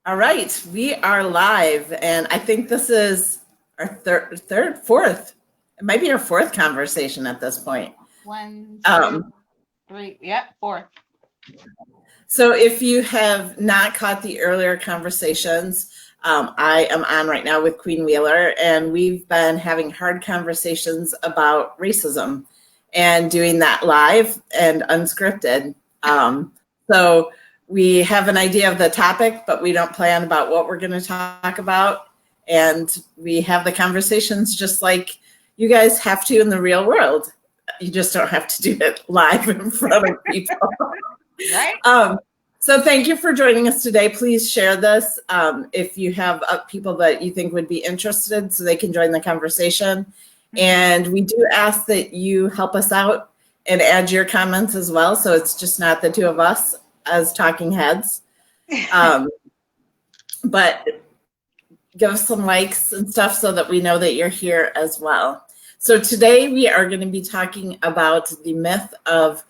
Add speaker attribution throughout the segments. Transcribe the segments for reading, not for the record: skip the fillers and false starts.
Speaker 1: All right, we are live, and I think this is our fourth. It might be our fourth conversation at this point.
Speaker 2: One, two,
Speaker 1: Um,
Speaker 2: three. Yep, four.
Speaker 1: so, if you have not caught the earlier conversations, I am on right now with Queen Wheeler, and we've been having hard conversations about racism and doing that live and unscripted. So, we have an idea of the topic, but we don't plan about what we're going to talk about. And we have the conversations just like you guys have to in the real world. You just don't have to do it live in front of people.
Speaker 2: Right?
Speaker 1: Um, so thank you for joining us today. Please share this if you have people that you think would be interested so they can join the conversation. And we do ask that you help us out and add your comments as well. So it's just not the two of us as talking heads. But give us some likes and stuff so that we know that you're here as well. So today we are going to be talking about the myth of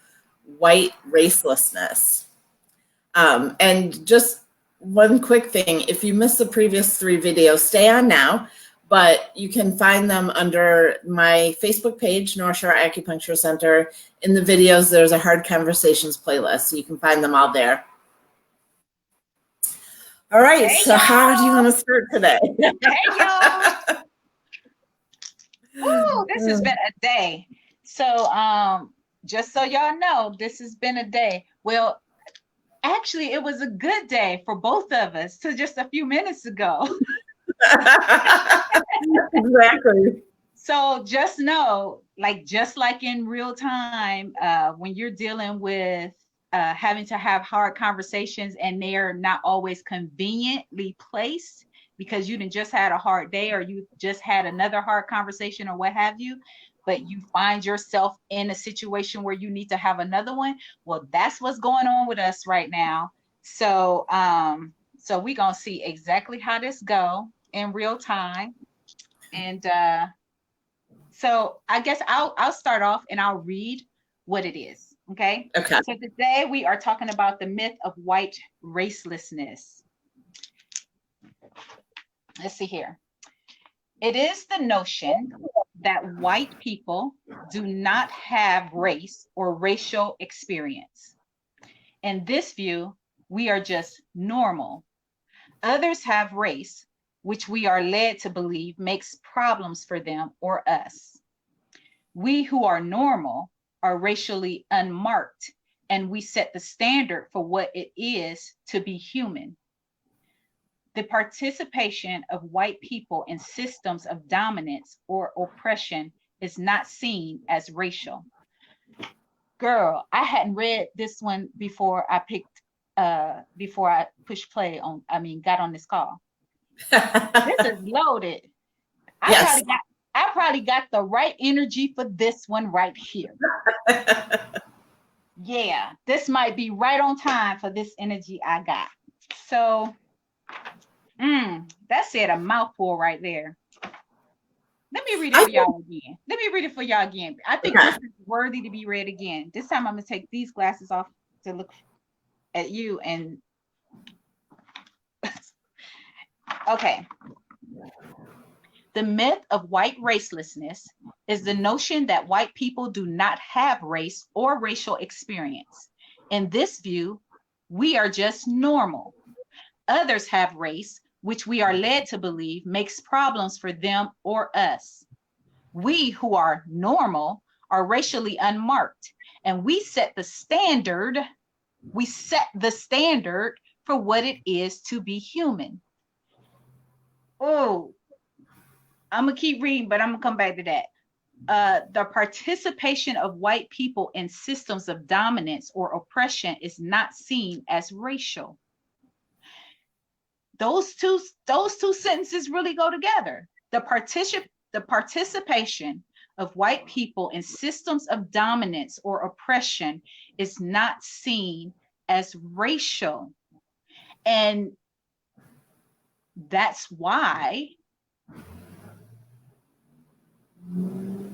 Speaker 1: white racelessness. And just one quick thing, if you missed the previous 3 videos, stay on now, but you can find them under my Facebook page, North Shore Acupuncture Center. In the videos, there's a Hard Conversations playlist, so you can find them all there. All right,
Speaker 2: Hey,
Speaker 1: so how do you want to start today?
Speaker 2: Hey, y'all. Woo, this has been a day. So, just so y'all know, this has been a day. Well, actually, it was a good day for both of us to just a few minutes ago.
Speaker 1: Exactly.
Speaker 2: So just know, just like in real time, when you're dealing with having to have hard conversations and they're not always conveniently placed because you didn't just had a hard day or you just had another hard conversation or what have you, but you find yourself in a situation where you need to have another one. Well, that's what's going on with us right now. So we're gonna see exactly how this go in real time. And so I guess I'll start off and I'll read what it is. Okay.
Speaker 1: Okay.
Speaker 2: So today we are talking about the myth of white racelessness. Let's see here. It is the notion that white people do not have race or racial experience. In this view, we are just normal. Others have race, which we are led to believe makes problems for them or us. We who are normal are racially unmarked, and we set the standard for what it is to be human. The participation of white people in systems of dominance or oppression is not seen as racial. Girl, I hadn't read this one before before I pushed play on, got on this call. This is loaded.
Speaker 1: Yes.
Speaker 2: I probably got the right energy for this one right here. Yeah, this might be right on time for this energy I got. So, that said a mouthful right there. Let me read it for y'all again. Let me read it for y'all again. I think this is worthy to be read again. This time I'm going to take these glasses off to look at you and okay. The myth of white racelessness is the notion that white people do not have race or racial experience. In this view, we are just normal. Others have race, which we are led to believe makes problems for them or us. We who are normal are racially unmarked, and we set the standard for what it is to be human. Oh, I'm gonna keep reading, but I'm gonna come back to that. The participation of white people in systems of dominance or oppression is not seen as racial. Those two sentences really go together. The participation of white people in systems of dominance or oppression is not seen as racial. And that's why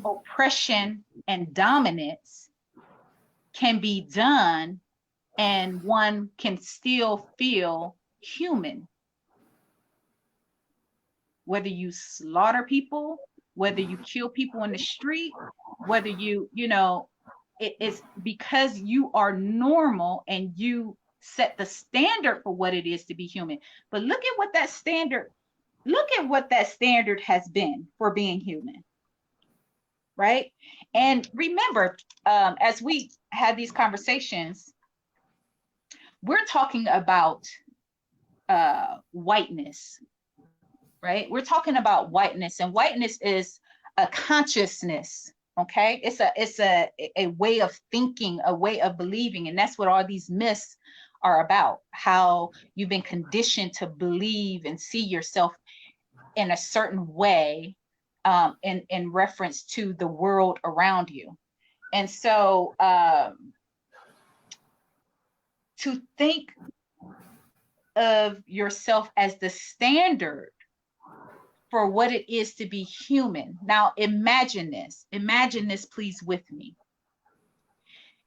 Speaker 2: oppression and dominance can be done and one can still feel human. whether you slaughter people, whether you kill people in the street, whether it's because you are normal and you set the standard for what it is to be human. But look at what that standard has been for being human, right? And remember, as we had these conversations, we're talking about whiteness, right? We're talking about whiteness, and whiteness is a consciousness. Okay, it's a way of thinking, a way of believing, and that's what all these myths are about. How you've been conditioned to believe and see yourself in a certain way, in reference to the world around you. And so to think of yourself as the standard for what it is to be human. Now, imagine this, please, with me.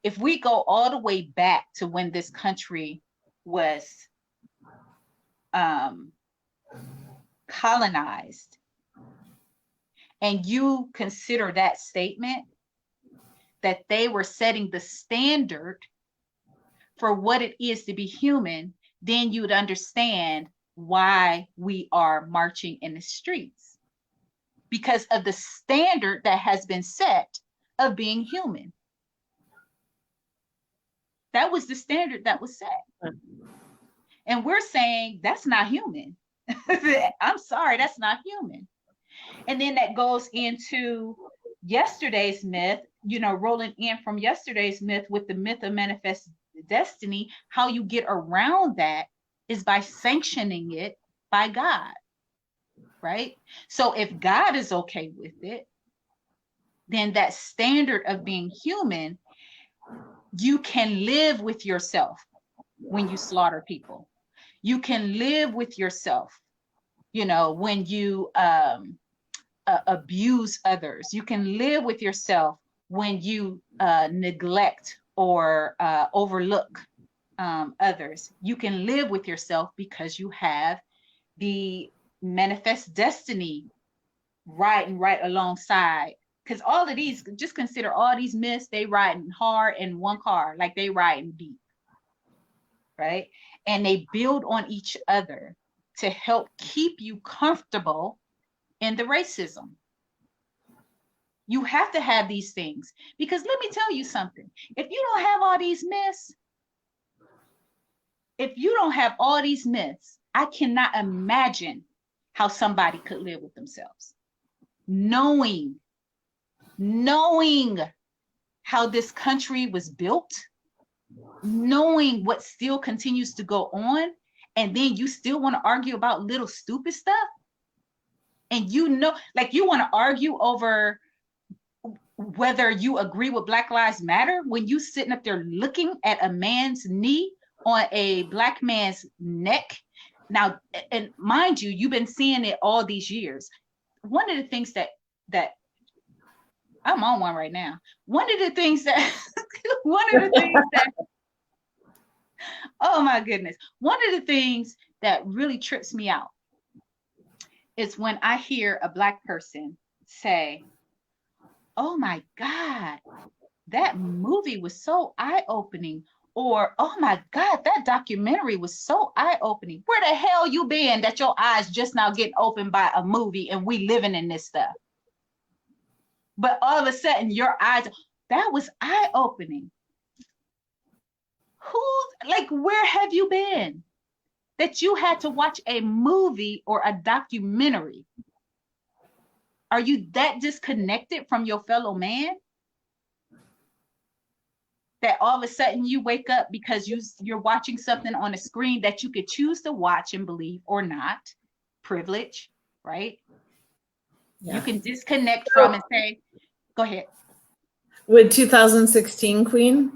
Speaker 2: If we go all the way back to when this country was colonized, and you consider that statement, that they were setting the standard for what it is to be human, then you'd understand why we are marching in the streets, because of the standard that has been set of being human. That was the standard that was set. And we're saying that's not human. I'm sorry, that's not human. And then that goes into yesterday's myth, rolling in from yesterday's myth with the myth of manifest destiny. How you get around that is by sanctioning it by God, right? So if God is okay with it, then that standard of being human, you can live with yourself when you slaughter people. You can live with yourself, when you abuse others. You can live with yourself when you neglect or overlook others. You can live with yourself because you have the manifest destiny riding right alongside. Because all of these, just consider all these myths, they riding hard in one car, like they riding deep, right? And they build on each other to help keep you comfortable in the racism. You have to have these things, because let me tell you something. If you don't have all these myths, I cannot imagine how somebody could live with themselves. Knowing how this country was built, knowing what still continues to go on, and then you still want to argue about little stupid stuff. And like you want to argue over whether you agree with Black Lives Matter when you sitting up there looking at a man's knee on a Black man's neck. Now, and mind you, you've been seeing it all these years. One of the things that I'm on one right now. One of the things that oh my goodness. One of the things that really trips me out is when I hear a Black person say, "Oh my God, that movie was so eye-opening," or "Oh my God, that documentary was so eye-opening." Where the hell you been that your eyes just now getting opened by a movie and we living in this stuff? But all of a sudden your eyes, that was eye-opening. Where have you been that you had to watch a movie or a documentary? Are you that disconnected from your fellow man that all of a sudden you wake up because you're watching something on a screen that you could choose to watch and believe or not? Privilege, right? Yeah. You can disconnect from and say, go ahead.
Speaker 1: Would 2016 Queen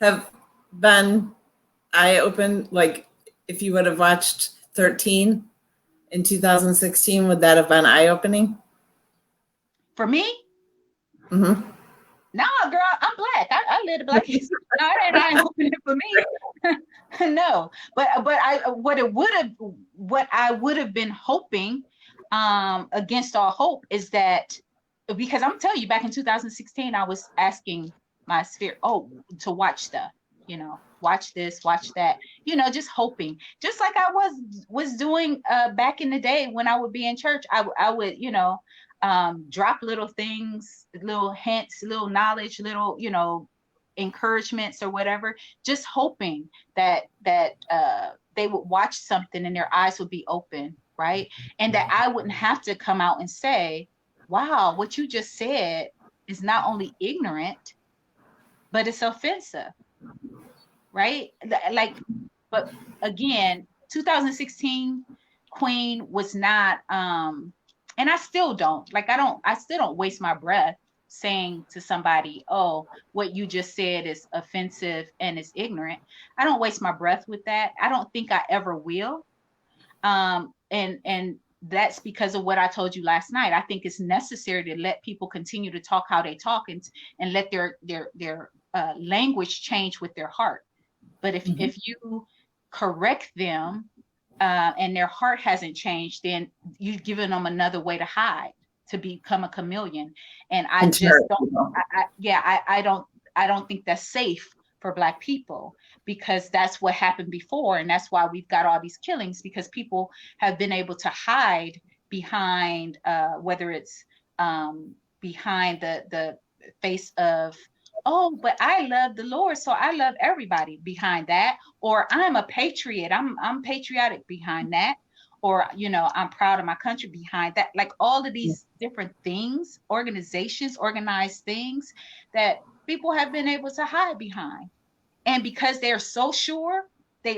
Speaker 1: have been eye-open? Like if you would have watched 13 in 2016, would that have been eye-opening?
Speaker 2: For me?
Speaker 1: Mm-hmm.
Speaker 2: No, girl, I'm Black. I live the Black history. No, it ain't eye-opening for me. No, but what I would have been hoping against all hope is that, because I'm telling you, back in 2016, I was asking my spirit, oh, to watch stuff, watch this, watch that, just hoping, just like I was doing back in the day when I would be in church. I would, drop little things, little hints, little knowledge, little, encouragements or whatever, just hoping that they would watch something and their eyes would be open, right? And that I wouldn't have to come out and say, wow, what you just said is not only ignorant, but it's offensive, right? Like, but again, 2016 Queen was not, and I still don't, like, I still don't waste my breath saying to somebody, oh, what you just said is offensive and it's ignorant. I don't waste my breath with that. I don't think I ever will. And that's because of what I told you last night. I think it's necessary to let people continue to talk how they talk, and let their language change with their heart. But if you correct them, and their heart hasn't changed, then you've given them another way to hide, to become a chameleon. And I just don't, I don't think that's safe for Black people, because that's what happened before. And that's why we've got all these killings, because people have been able to hide behind, whether it's behind the face of, oh, but I love the Lord, so I love everybody, behind that. Or I'm a patriot, I'm patriotic, behind that. Or, I'm proud of my country, behind that. Like, all of these different things, organizations, organized things that people have been able to hide behind. And because they are so sure that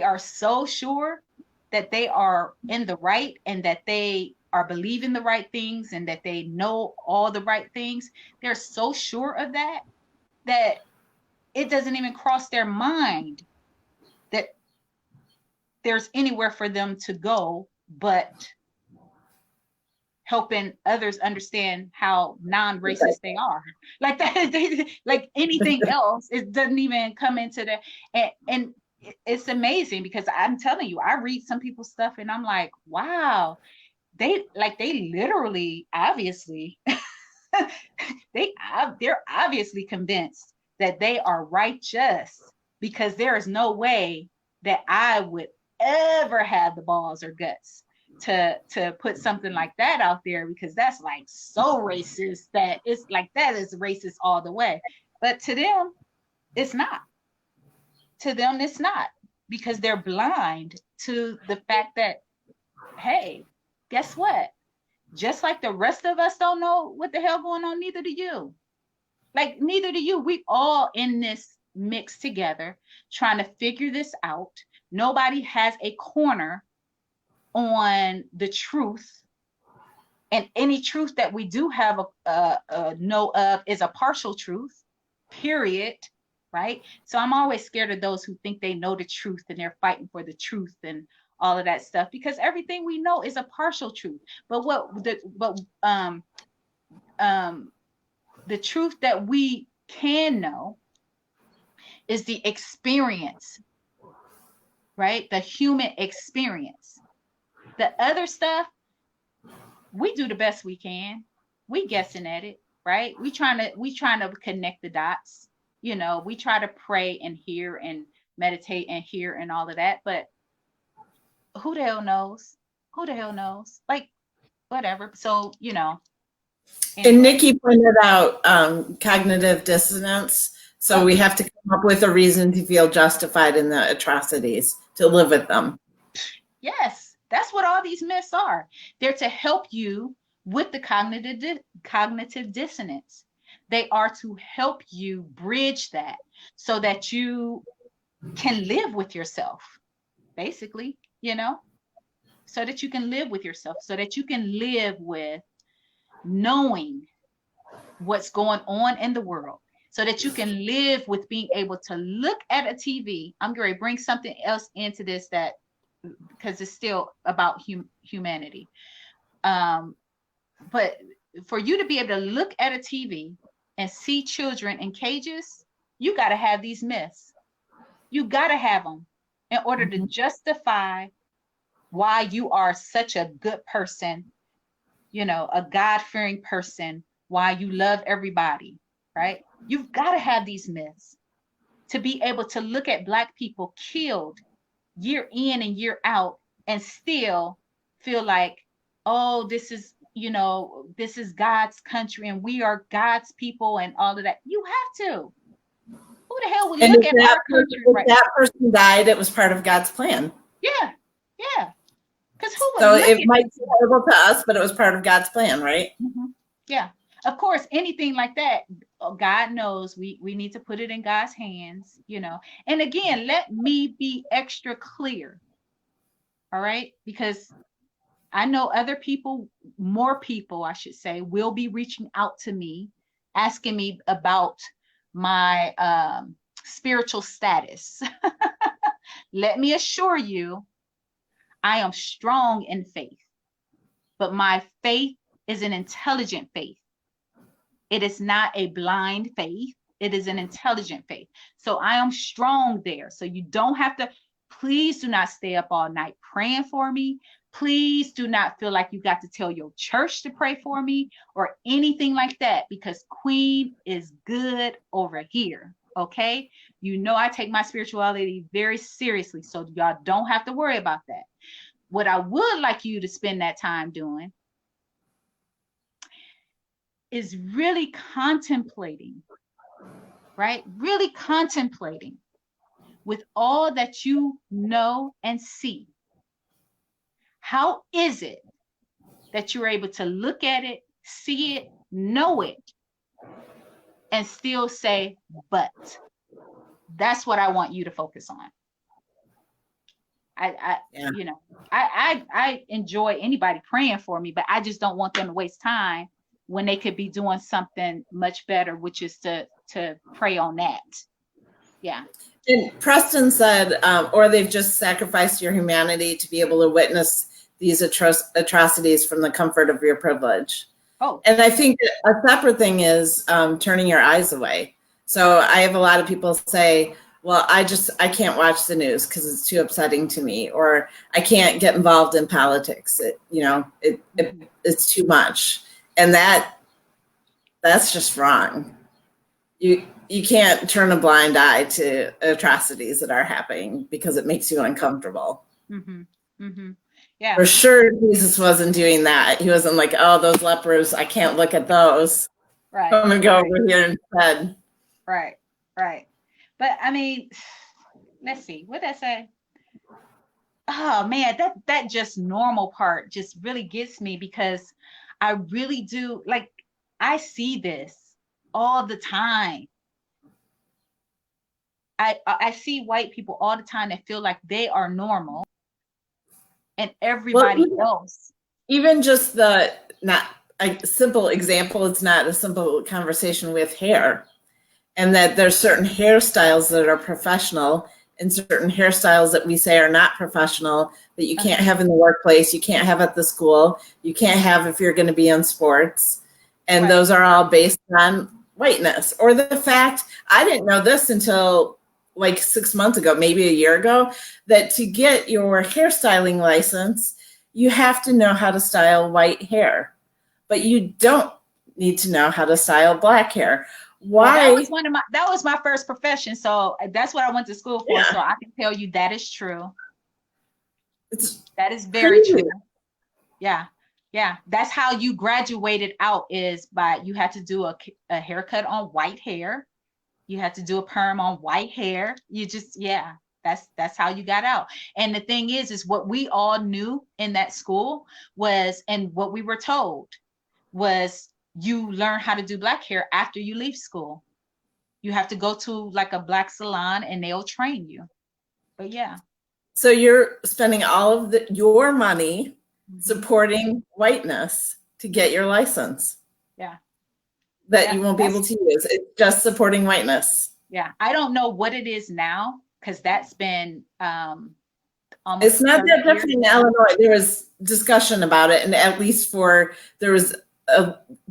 Speaker 2: they are in the right, and that they are believing the right things, and that they know all the right things, they're so sure of that it doesn't even cross their mind that there's anywhere for them to go but helping others understand how non-racist they are. Like that, like anything else, it doesn't even come into the, and it's amazing, because I'm telling you, I read some people's stuff and I'm like, wow, they literally, obviously, they're obviously convinced that they are righteous, because there is no way that I would ever have the balls or guts to put something like that out there, because that's like so racist that it's like, that is racist all the way. But to them, it's not. To them, it's not, because they're blind to the fact that, hey, guess what? Just like the rest of us don't know what the hell going on, neither do you. Like, neither do you. We all in this mix together, trying to figure this out. Nobody has a corner on the truth. And any truth that we do have a know of is a partial truth, period. Right? So I'm always scared of those who think they know the truth and they're fighting for the truth and all of that stuff, because everything we know is a partial truth. But the truth that we can know is the experience, right? The human experience. The other stuff, we do the best we can. We guessing at it, right? We trying to connect the dots. We try to pray and hear and meditate and hear and all of that, but who the hell knows? Who the hell knows? Like, whatever. So, anyway.
Speaker 1: And Nikki pointed out cognitive dissonance. So we have to come up with a reason to feel justified in the atrocities, to live with them.
Speaker 2: Yes, that's what all these myths are. They're to help you with the cognitive dissonance. They are to help you bridge that, so that you can live with yourself, basically, so that you can live with yourself, so that you can live with knowing what's going on in the world, so that you can live with being able to look at a TV. I'm going to bring something else into this, that because it's still about humanity. But for you to be able to look at a TV and see children in cages, you got to have these myths. You got to have them in order to justify why you are such a good person a God-fearing person, why you love everybody, right? You've got to have these myths to be able to look at Black people killed year in and year out and still feel like, oh, this is God's country and we are God's people and all of that. You have to. Who the hell would
Speaker 1: And
Speaker 2: look at our country
Speaker 1: if
Speaker 2: right
Speaker 1: that person died, it was part of God's plan.
Speaker 2: now? Yeah, yeah. Because who would
Speaker 1: So
Speaker 2: look
Speaker 1: it
Speaker 2: at
Speaker 1: might
Speaker 2: this?
Speaker 1: be horrible to us, but it was part of God's plan, right?
Speaker 2: Yeah. Of course, anything like that, God knows we need to put it in God's hands, And again, let me be extra clear. All right? Because I know other people, more people, I should say, will be reaching out to me, asking me about my spiritual status. Let me assure you, I am strong in faith, but my faith is an intelligent faith. It is not a blind faith. It is an intelligent faith. So I am strong there. So you don't have to, please do not stay up all night praying for me. Please do not feel like you got to tell your church to pray for me or anything like that, because Queen is good over here. Okay. I take my spirituality very seriously. So y'all don't have to worry about that. What I would like you to spend that time doing is really contemplating, right? Really contemplating with all that you know and see. How is it that you're able to look at it, see it, know it, and still say, but? That's what I want you to focus on. I enjoy anybody praying for me, but I just don't want them to waste time when they could be doing something much better, which is to pray on that. Yeah.
Speaker 1: And Preston said, or they've just sacrificed your humanity to be able to witness these atrocities from the comfort of your privilege.
Speaker 2: Oh.
Speaker 1: And I think a separate thing is turning your eyes away. So I have a lot of people say, well, I can't watch the news because it's too upsetting to me, or I can't get involved in politics. It's too much. And that's just wrong. You can't turn a blind eye to atrocities that are happening because it makes you uncomfortable.
Speaker 2: Yeah.
Speaker 1: For sure, Jesus wasn't doing that. He wasn't like, oh, those lepers, I can't look at those.
Speaker 2: Right.
Speaker 1: I'm going to go over here instead.
Speaker 2: Right. But I mean, let's see, what did I say? Oh man, that just normal part just really gets me, because I really do, like, I see this all the time. I see white people all the time that feel like they are normal and everybody else.
Speaker 1: Even just not a simple example, it's not a simple conversation with hair. And that there's certain hairstyles that are professional and certain hairstyles that we say are not professional that you can't have in the workplace, you can't have at the school, you can't have if you're going to be in sports. And those are all based on whiteness. Or the fact, I didn't know this until like 6 months ago, maybe a year ago, that to get your hairstyling license, you have to know how to style white hair, but you don't need to know how to style black hair. Why?
Speaker 2: Well, that was my first profession, so that's what I went to school for. Yeah. So I can tell you that is true. That is very true. Yeah. That's how you graduated out, is by you had to do a haircut on white hair. You had to do a perm on white hair. That's how you got out. And the thing is what we all knew in that school was, and what we were told was, you learn how to do black hair after you leave school. You have to go to like a black salon and they'll train you. But yeah.
Speaker 1: So you're spending all of your money supporting whiteness to get your license.
Speaker 2: Yeah.
Speaker 1: That you won't be able to use. It's just supporting whiteness.
Speaker 2: Yeah. I don't know what it is now, because that's been almost.
Speaker 1: It's not that different in Illinois. There was discussion about it, and at least there was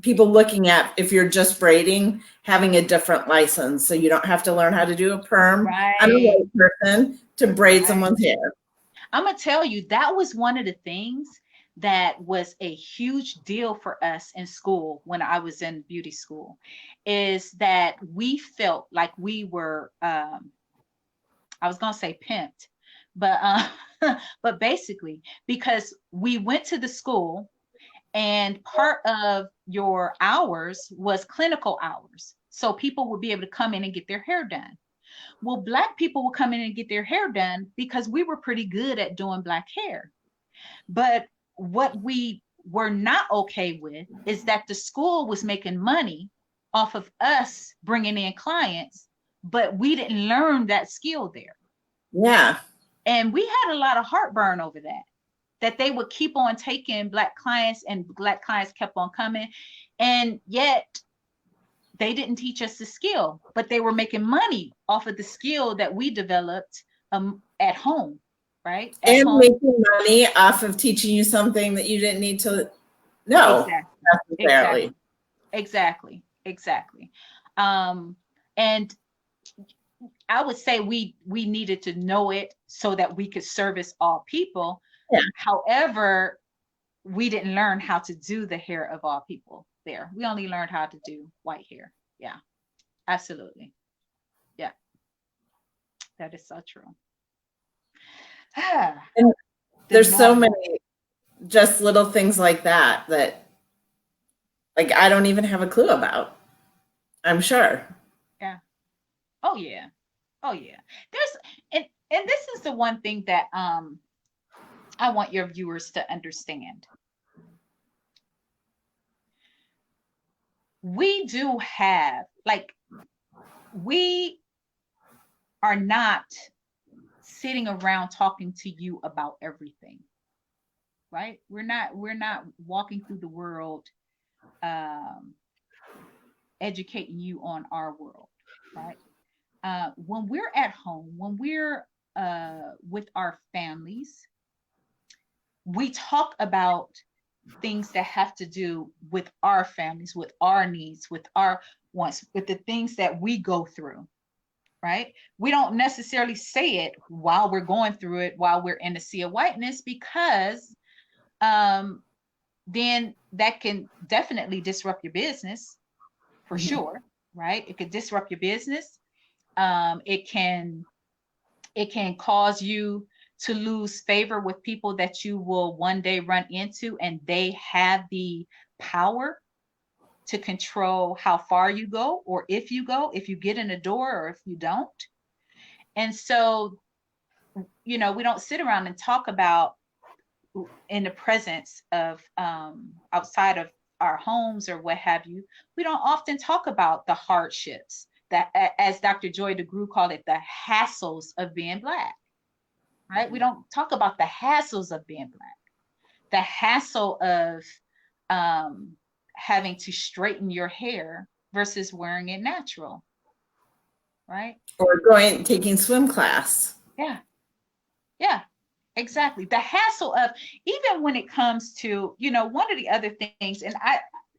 Speaker 1: people looking at, if you're just braiding, having a different license, so you don't have to learn how to do a perm on a white person to braid someone's hair.
Speaker 2: I'm gonna tell you, that was one of the things that was a huge deal for us in school when I was in beauty school is that we felt like we were, I was going to say pimped, but, but basically, because we went to the school and part of your hours was clinical hours. So people would be able to come in and get their hair done. Well, Black people would come in and get their hair done because we were pretty good at doing Black hair. But what we were not okay with is that the school was making money off of us bringing in clients, but we didn't learn that skill there.
Speaker 1: Yeah.
Speaker 2: And we had a lot of heartburn over that, that they would keep on taking Black clients and Black clients kept on coming. And yet they didn't teach us the skill, but they were making money off of the skill that we developed at home, right? At
Speaker 1: And
Speaker 2: home.
Speaker 1: making money off of teaching you something that you didn't need to know necessarily.
Speaker 2: Exactly. And I would say we needed to know it so that we could service all people.
Speaker 1: Yeah.
Speaker 2: However, we didn't learn how to do the hair of all people there. We only learned how to do white hair. Yeah, absolutely. Yeah, that is so true.
Speaker 1: And there's so
Speaker 2: normal.
Speaker 1: many just little things like that that like I don't even have a clue about. I'm sure.
Speaker 2: Yeah. Oh yeah. Oh yeah. And this is the one thing that I want your viewers to understand. We do have, like, we are not sitting around talking to you about everything, right? We're not walking through the world educating you on our world, right? When we're at home, when we're with our families, we talk about things that have to do with our families, with our needs, with our wants, with the things that we go through, right? We don't necessarily say it while we're going through it, while we're in the sea of whiteness, because then that can definitely disrupt your business for sure, right? It could disrupt your business. It can cause you to lose favor with people that you will one day run into, and they have the power to control how far you go, or if you go, if you get in the door, or if you don't. And so, we don't sit around and talk about, in the presence of outside of our homes or what have you, we don't often talk about the hardships that, as Dr. Joy DeGruy called it, the hassles of being Black, right? We don't talk about the hassles of being Black, the hassle of having to straighten your hair versus wearing it natural, right?
Speaker 1: Or taking swim class.
Speaker 2: Yeah, exactly. The hassle of, even when it comes to, one of the other things, and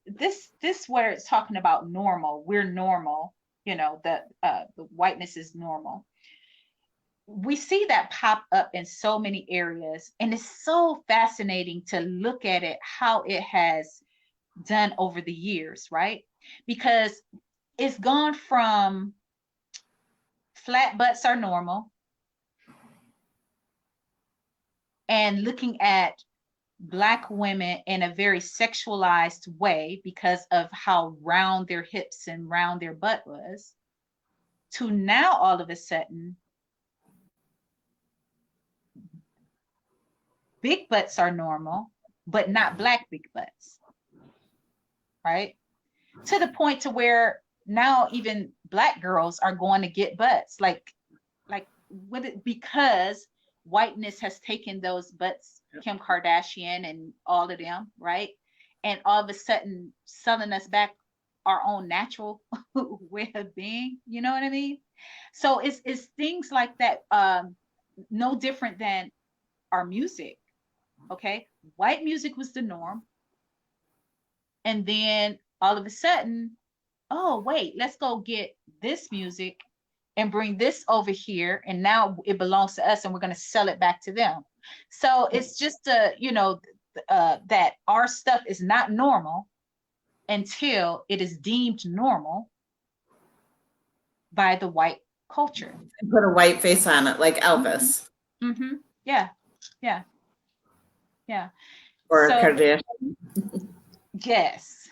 Speaker 2: this where it's talking about normal, we're normal, the whiteness is normal. We see that pop up in so many areas, and it's so fascinating to look at it, how it has done over the years, right? Because it's gone from flat butts are normal, and looking at Black women in a very sexualized way because of how round their hips and round their butt was, to now all of a sudden big butts are normal, but not Black big butts, right? To the point to where now even Black girls are going to get butts, like with it, because whiteness has taken those butts, Kim Kardashian and all of them, right? And all of a sudden selling us back our own natural way of being, you know what I mean? So it's things like that, no different than our music. Okay, white music was the norm, and then all of a sudden, oh wait, let's go get this music and bring this over here, and now it belongs to us, and we're going to sell it back to them. So it's just that our stuff is not normal until it is deemed normal by the white culture.
Speaker 1: Put a white face on it, like Elvis.
Speaker 2: Mm-hmm. Yeah, yeah, yeah.
Speaker 1: Or
Speaker 2: So
Speaker 1: Kardashian.
Speaker 2: yes,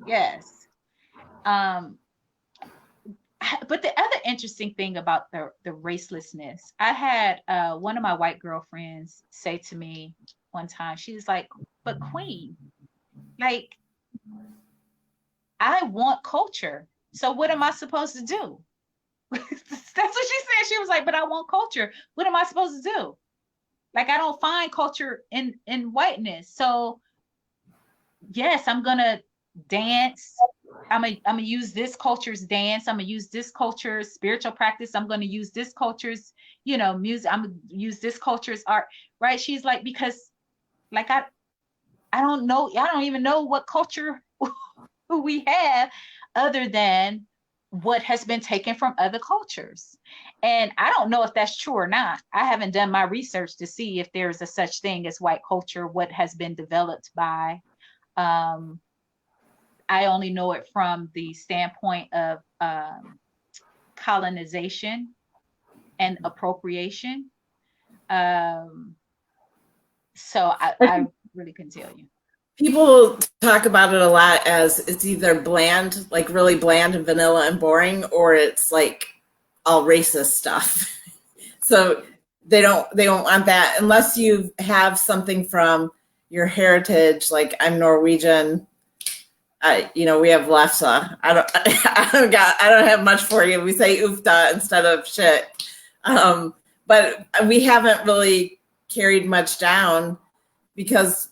Speaker 2: yes. Um, but the other interesting thing about the racelessness, I had one of my white girlfriends say to me one time, she was like, "But Queen, like I want culture. So what am I supposed to do?" That's what she said. She was like, "But I want culture. What am I supposed to do? Like I don't find culture in whiteness. So yes, I'm gonna dance. I'm gonna use this culture's dance. I'm gonna use this culture's spiritual practice. I'm gonna use this culture's, music. I'm gonna use this culture's art." Right? She's like, because like I don't know, I don't even know what culture we have other than what has been taken from other cultures. And I don't know if that's true or not. I haven't done my research to see if there's a such thing as white culture, what has been developed by. Um, I only know it from the standpoint of colonization and appropriation. Um, so I really couldn't tell you.
Speaker 1: People talk about it a lot as it's either bland, like really bland and vanilla and boring, or it's like all racist stuff. So they don't want that unless you have something from your heritage. Like I'm Norwegian. We have lefse. I don't have much for you. We say oofda instead of shit. But we haven't really carried much down because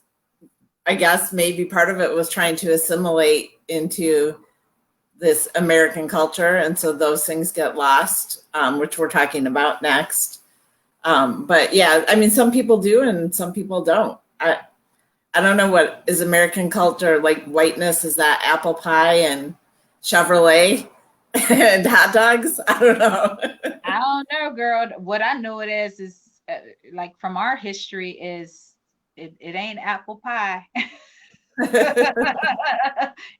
Speaker 1: I guess maybe part of it was trying to assimilate into this American culture. And so those things get lost, which we're talking about next. But yeah, I mean, some people do and some people don't. I don't know what is American culture, like whiteness. Is that apple pie and Chevrolet and hot dogs? I don't know.
Speaker 2: I don't know, girl. What I know it as is like from our history is it ain't apple pie. It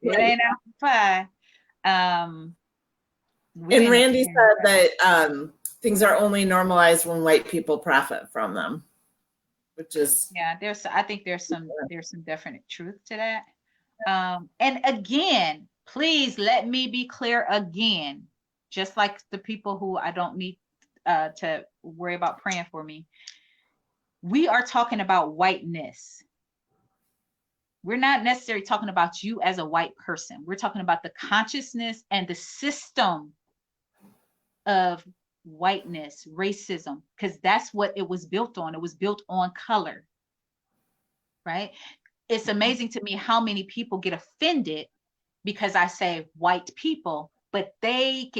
Speaker 2: ain't apple pie. We
Speaker 1: And
Speaker 2: didn't.
Speaker 1: Randy said that things are only normalized when white people profit from them, which is
Speaker 2: Yeah, I think there's some definite truth to that. And again, please let me be clear again, just like the people who I don't need to worry about praying for me. We are talking about whiteness. We're not necessarily talking about you as a white person. We're talking about the consciousness and the system of whiteness, racism, because that's what it was built on. It was built on color, right? It's amazing to me how many people get offended because I say white people, but they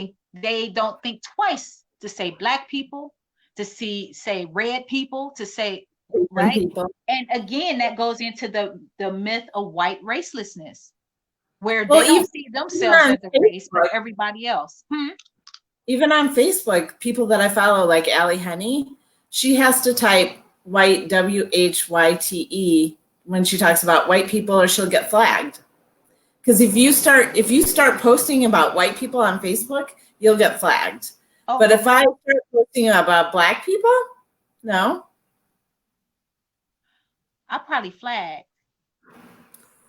Speaker 2: don't think twice to say black people, to say red people, to say right.
Speaker 1: people.
Speaker 2: And again, that goes into the myth of white racelessness, where
Speaker 1: Well,
Speaker 2: they don't see themselves as a race, but everybody else.
Speaker 1: Even on Facebook, people that I follow, like Allie Henny, she has to type white WHYTE when she talks about white people, or she'll get flagged. Because if you start posting about white people on Facebook, you'll get flagged.
Speaker 2: Oh,
Speaker 1: But if I start posting about black people, no.
Speaker 2: I'll probably flag.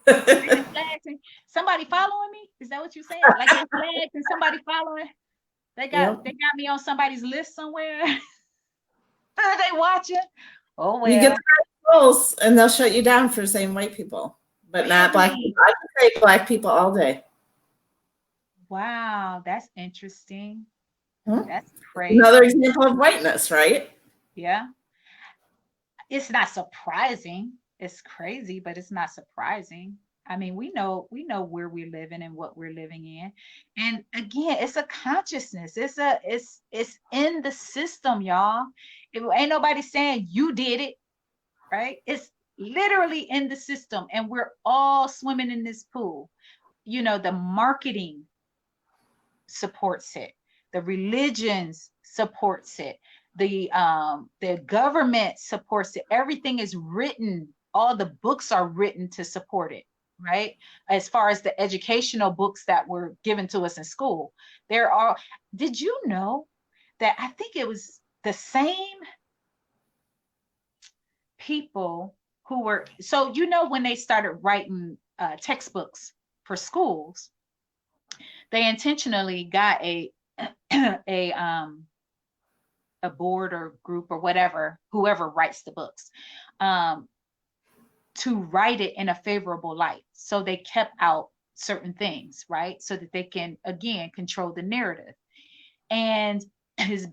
Speaker 2: Flags. Somebody following me? Is that what you saying? Like they flags and somebody following? They got me on somebody's list somewhere. Are they watching? Oh well.
Speaker 1: You get the rules, and they'll shut you down for saying white people, but not black people. I can say black people all day.
Speaker 2: Wow, that's interesting.
Speaker 1: Hmm?
Speaker 2: That's crazy.
Speaker 1: Another example of whiteness, right?
Speaker 2: Yeah. It's not surprising. It's crazy, but it's not surprising. I mean, we know where we're living and what we're living in. And again, it's a consciousness. It's in the system, y'all. It ain't nobody saying you did it, right? It's literally in the system, and we're all swimming in this pool. The marketing supports it, the religions supports it, the government supports it. Everything is written all the books are written to support it, right? As far as the educational books that were given to us in school, there are, did you know that I think it was the same people who were, so you know, when they started writing textbooks for schools, they intentionally got a a board or group or whatever, whoever writes the books, um, to write it in a favorable light. So they kept out certain things, right? So that they can again control the narrative. And his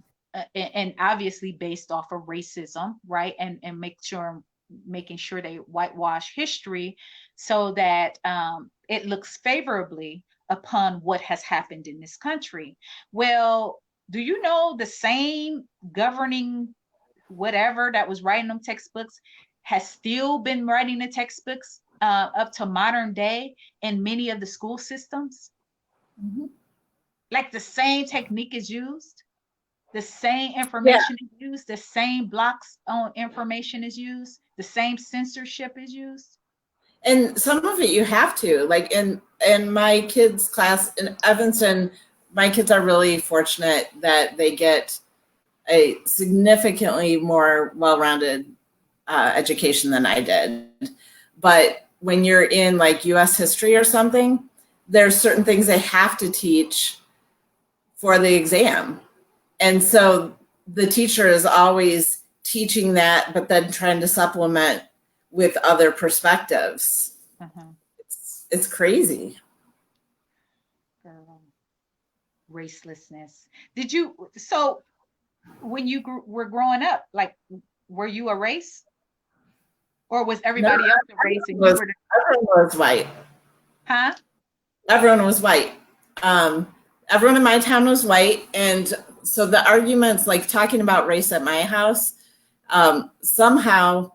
Speaker 2: and obviously based off of racism, right? And making sure they whitewash history so that it looks favorably upon what has happened in this country. Well, do you know the same governing whatever that was writing them textbooks has still been writing the textbooks up to modern day in many of the school systems?
Speaker 1: Mm-hmm.
Speaker 2: Like the same technique is used, the same
Speaker 1: Yeah.
Speaker 2: information is used, the same blocks on information is used, the same censorship is used.
Speaker 1: And some of it you have to, like in my kids' class in Evanston, my kids are really fortunate that they get a significantly more well-rounded education than I did. But when you're in like US history or something, there's certain things they have to teach for the exam. And so the teacher is always teaching that, but then trying to supplement with other perspectives.
Speaker 2: Uh-huh.
Speaker 1: It's crazy.
Speaker 2: Girl, racelessness. Did you, so when you were growing up, like, were you a race? Or was
Speaker 1: No,
Speaker 2: everybody else a race and you
Speaker 1: was,
Speaker 2: were the,
Speaker 1: everyone was white.
Speaker 2: huh?
Speaker 1: Everyone was white. Um, Everyone in my town was white. And so the arguments, like talking about race at my house, somehow,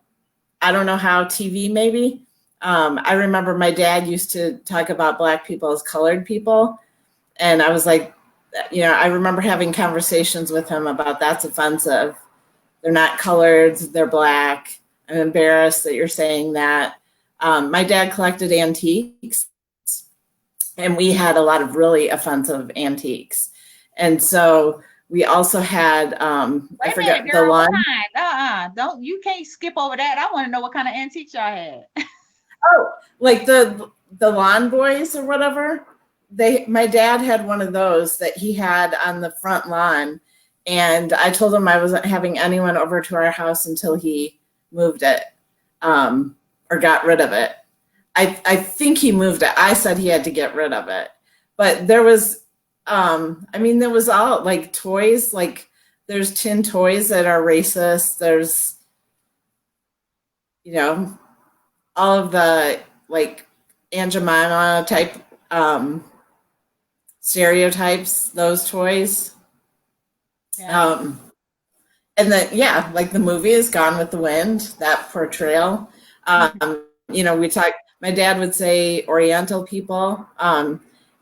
Speaker 1: I don't know how, TV maybe. I remember my dad used to talk about Black people as colored people. And I was like, you know, I remember having conversations with him about that's offensive. They're not colored, they're Black. I'm embarrassed that you're saying that. My dad collected antiques, and we had a lot of really offensive antiques. And so we also had, I
Speaker 2: Wait a minute,
Speaker 1: forget the
Speaker 2: girl, what
Speaker 1: line.
Speaker 2: kind? Don't, you can't skip over that. I want to know what kind of antiques y'all had.
Speaker 1: Oh, like the lawn boys or whatever. My dad had one of those that he had on the front lawn, and I told him I wasn't having anyone over to our house until he moved it, or got rid of it. I think he moved it. I said he had to get rid of it, but there was, I mean, there was all like toys, like there's tin toys that are racist. There's, you know, all of the like Aunt Jemima type stereotypes, those toys.
Speaker 2: Yeah.
Speaker 1: And then, yeah, like the movie is Gone with the Wind, that portrayal. You know, my dad would say Oriental people.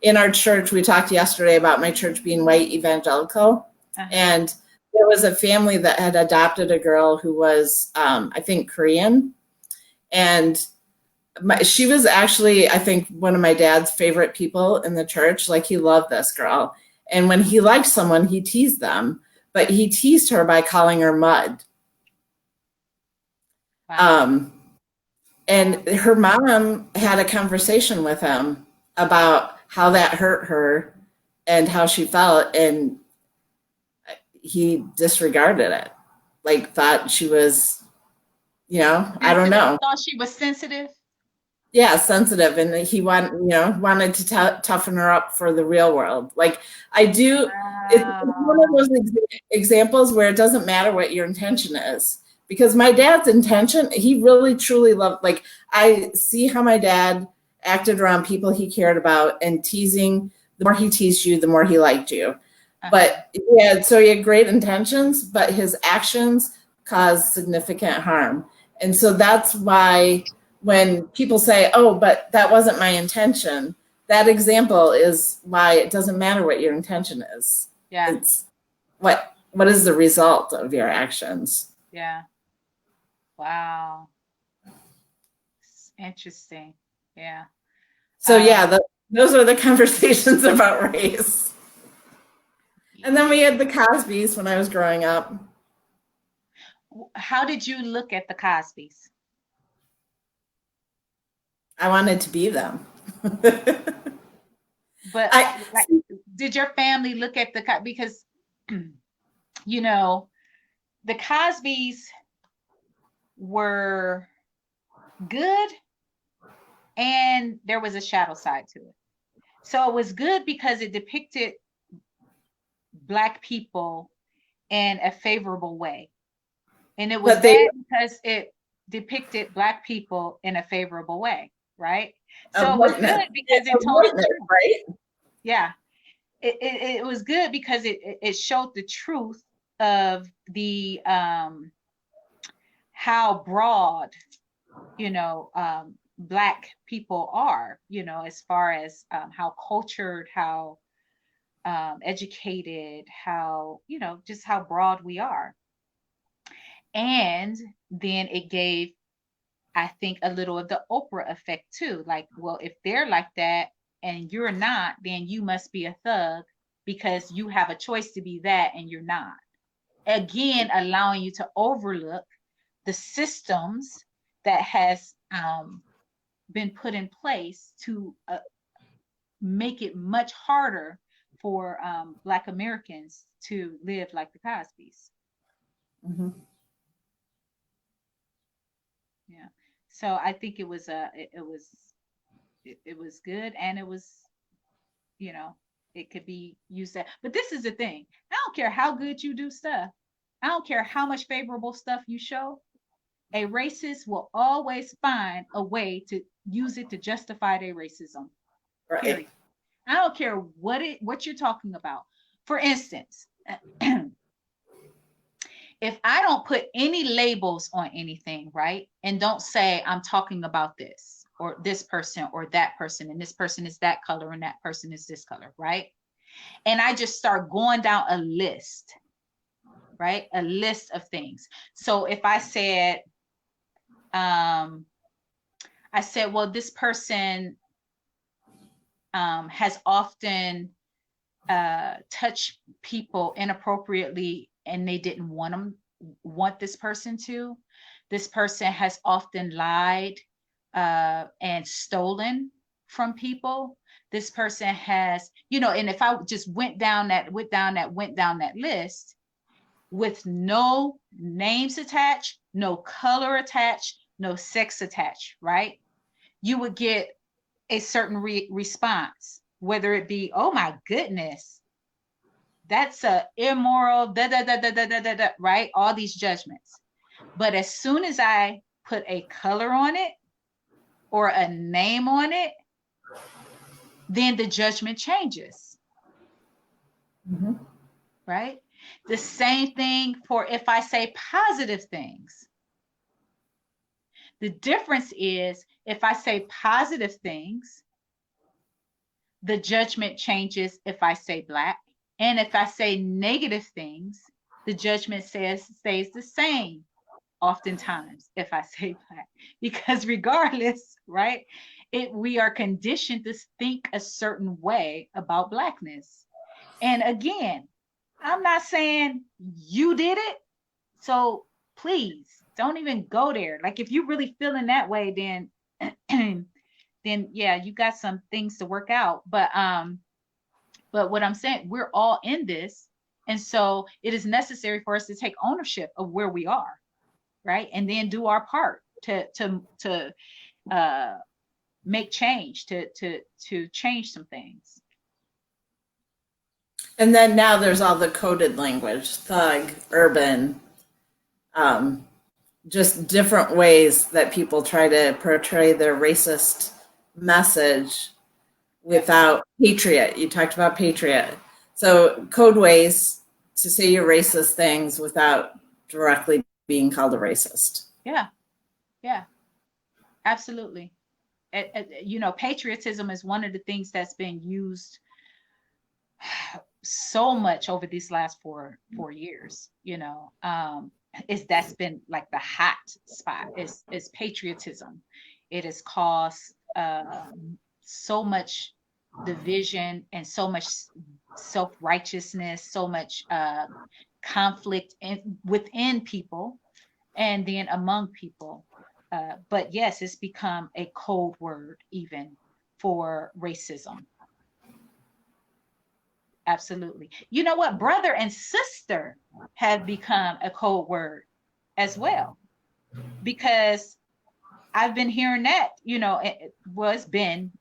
Speaker 1: In our church, we talked yesterday about my church being white evangelical.
Speaker 2: Uh-huh.
Speaker 1: And there was a family that had adopted a girl who was, I think, Korean. And she was actually, I think, one of my dad's favorite people in the church. Like, he loved this girl. And when he liked someone, he teased them, but he teased her by calling her mud.
Speaker 2: Wow.
Speaker 1: And her mom had a conversation with him about how that hurt her and how she felt. And he disregarded it, like thought she was, you know, I don't
Speaker 2: Sensitive.
Speaker 1: know.
Speaker 2: Thought she was sensitive.
Speaker 1: Yeah, sensitive, and he wanted to toughen her up for the real world. Like, I do. It's one of
Speaker 2: Wow.
Speaker 1: those examples where it doesn't matter what your intention is, because my dad's intention, he really truly loved. Like, I see how my dad acted around people he cared about, and teasing. The more he teased you, the more he liked you.
Speaker 2: Uh-huh.
Speaker 1: But yeah, so he had great intentions, but his actions caused significant harm, and so that's why when people say, oh, but that wasn't my intention, that example is why it doesn't matter what your intention is.
Speaker 2: Yeah.
Speaker 1: It's what is the result of your actions.
Speaker 2: Yeah. Wow. Interesting. Yeah.
Speaker 1: So yeah,
Speaker 2: Um,
Speaker 1: those are the conversations about race. And then we had the Cosbys when I was growing up.
Speaker 2: how did you look at the Cosbys?
Speaker 1: I wanted to be them.
Speaker 2: But
Speaker 1: I
Speaker 2: like, did your family look at because you know, the Cosbys were good and there was a shadow side to it. So it was good because it depicted Black people in a favorable way. And it was
Speaker 1: but they
Speaker 2: bad because it depicted Black people in a favorable way, right?
Speaker 1: of
Speaker 2: So it was
Speaker 1: whiteness,
Speaker 2: good because it
Speaker 1: of
Speaker 2: told the
Speaker 1: whiteness,
Speaker 2: truth.
Speaker 1: right?
Speaker 2: Yeah. It was good because it showed the truth of the how broad, Black people are, as far as how cultured, how educated, how, just how broad we are. And then it gave, I think, a little of the Oprah effect too. Like, well, if they're like that and you're not, then you must be a thug because you have a choice to be that and you're not. Again, allowing you to overlook the systems that has been put in place to make it much harder for Black Americans to live like the Cosbys.
Speaker 1: Mm-hmm.
Speaker 2: Yeah. So I think it was good, and it was, you know, it could be used that. But this is the thing. I don't care how good you do stuff. I don't care how much favorable stuff you show. A racist will always find a way to use it to justify their racism.
Speaker 1: Right.
Speaker 2: Period. I don't care what you're talking about. For instance, if I don't put any labels on anything, right? And don't say I'm talking about this or this person or that person, and this person is that color and that person is this color, right? And I just start going down a list, right? A list of things. So if um, I said, well, this person has often touched people inappropriately and they didn't want this person to. This person has often lied and stolen from people. This person has, and if I just went down that list with no names attached, no color attached, no sex attached, right? You would get a certain response, whether it be, oh my goodness, that's a immoral, right? All these judgments. But as soon as I put a color on it or a name on it, then the judgment changes,
Speaker 1: Mm-hmm.
Speaker 2: right? The same thing for if I say positive things. The difference is if I say positive things, the judgment changes if I say Black. And if I say negative things, the judgment stays the same oftentimes if I say Black, because regardless, right, we are conditioned to think a certain way about Blackness. And again, I'm not saying you did it, so please don't even go there. Like, if you're really feeling that way, then then yeah, you got some things to work out. But what I'm saying, we're all in this, and so it is necessary for us to take ownership of where we are, right? And then do our part to uh, make change, to change some things.
Speaker 1: And then now there's all the coded language, thug, urban, um, just different ways that people try to portray their racist message
Speaker 2: Yep.
Speaker 1: without patriot. You talked about patriot. So code ways to say your racist things without directly being called a racist.
Speaker 2: Yeah. Yeah. Absolutely. Patriotism is one of the things that's been used so much over these last 4 years. Is that's been like the hot spot is patriotism. It has caused so much division and so much self-righteousness, so much conflict within people and then among people. But yes, it's become a code word even for racism. Absolutely. You know what? Brother and sister have become a code word as well, because I've been hearing that, it was been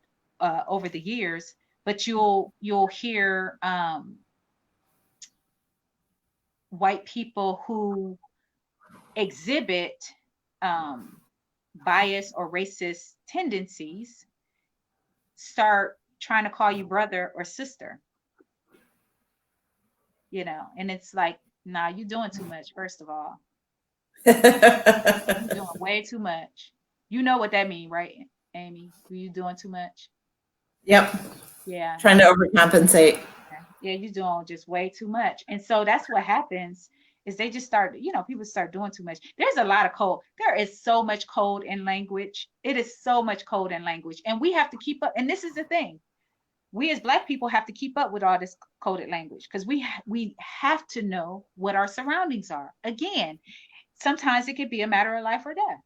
Speaker 2: over the years, but you'll hear white people who exhibit um, bias or racist tendencies start trying to call you brother or sister, and it's like, nah, you doing too much, first of all. You're doing way too much. You know what that means, right, Amy? Were you doing too much?
Speaker 1: Yep.
Speaker 2: Yeah.
Speaker 1: Trying to overcompensate.
Speaker 2: Yeah, you're doing just way too much. And so that's what happens is they just start, people start doing too much. There's a lot of code. There is so much code in language. It is so much code in language. And we have to keep up. And this is the thing. We as Black people have to keep up with all this coded language because we have to know what our surroundings are. Again, sometimes it could be a matter of life or death,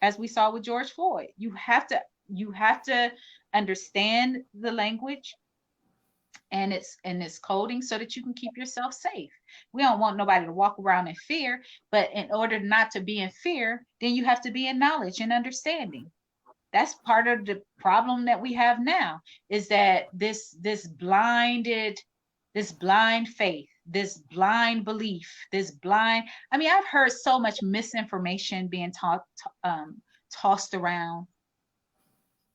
Speaker 2: as we saw with George Floyd. You have to understand the language and its coding so that you can keep yourself safe. We don't want nobody to walk around in fear, but in order not to be in fear, then you have to be in knowledge and understanding. That's part of the problem that we have now, is that this blind faith, this blind belief, I've heard so much misinformation being tossed around,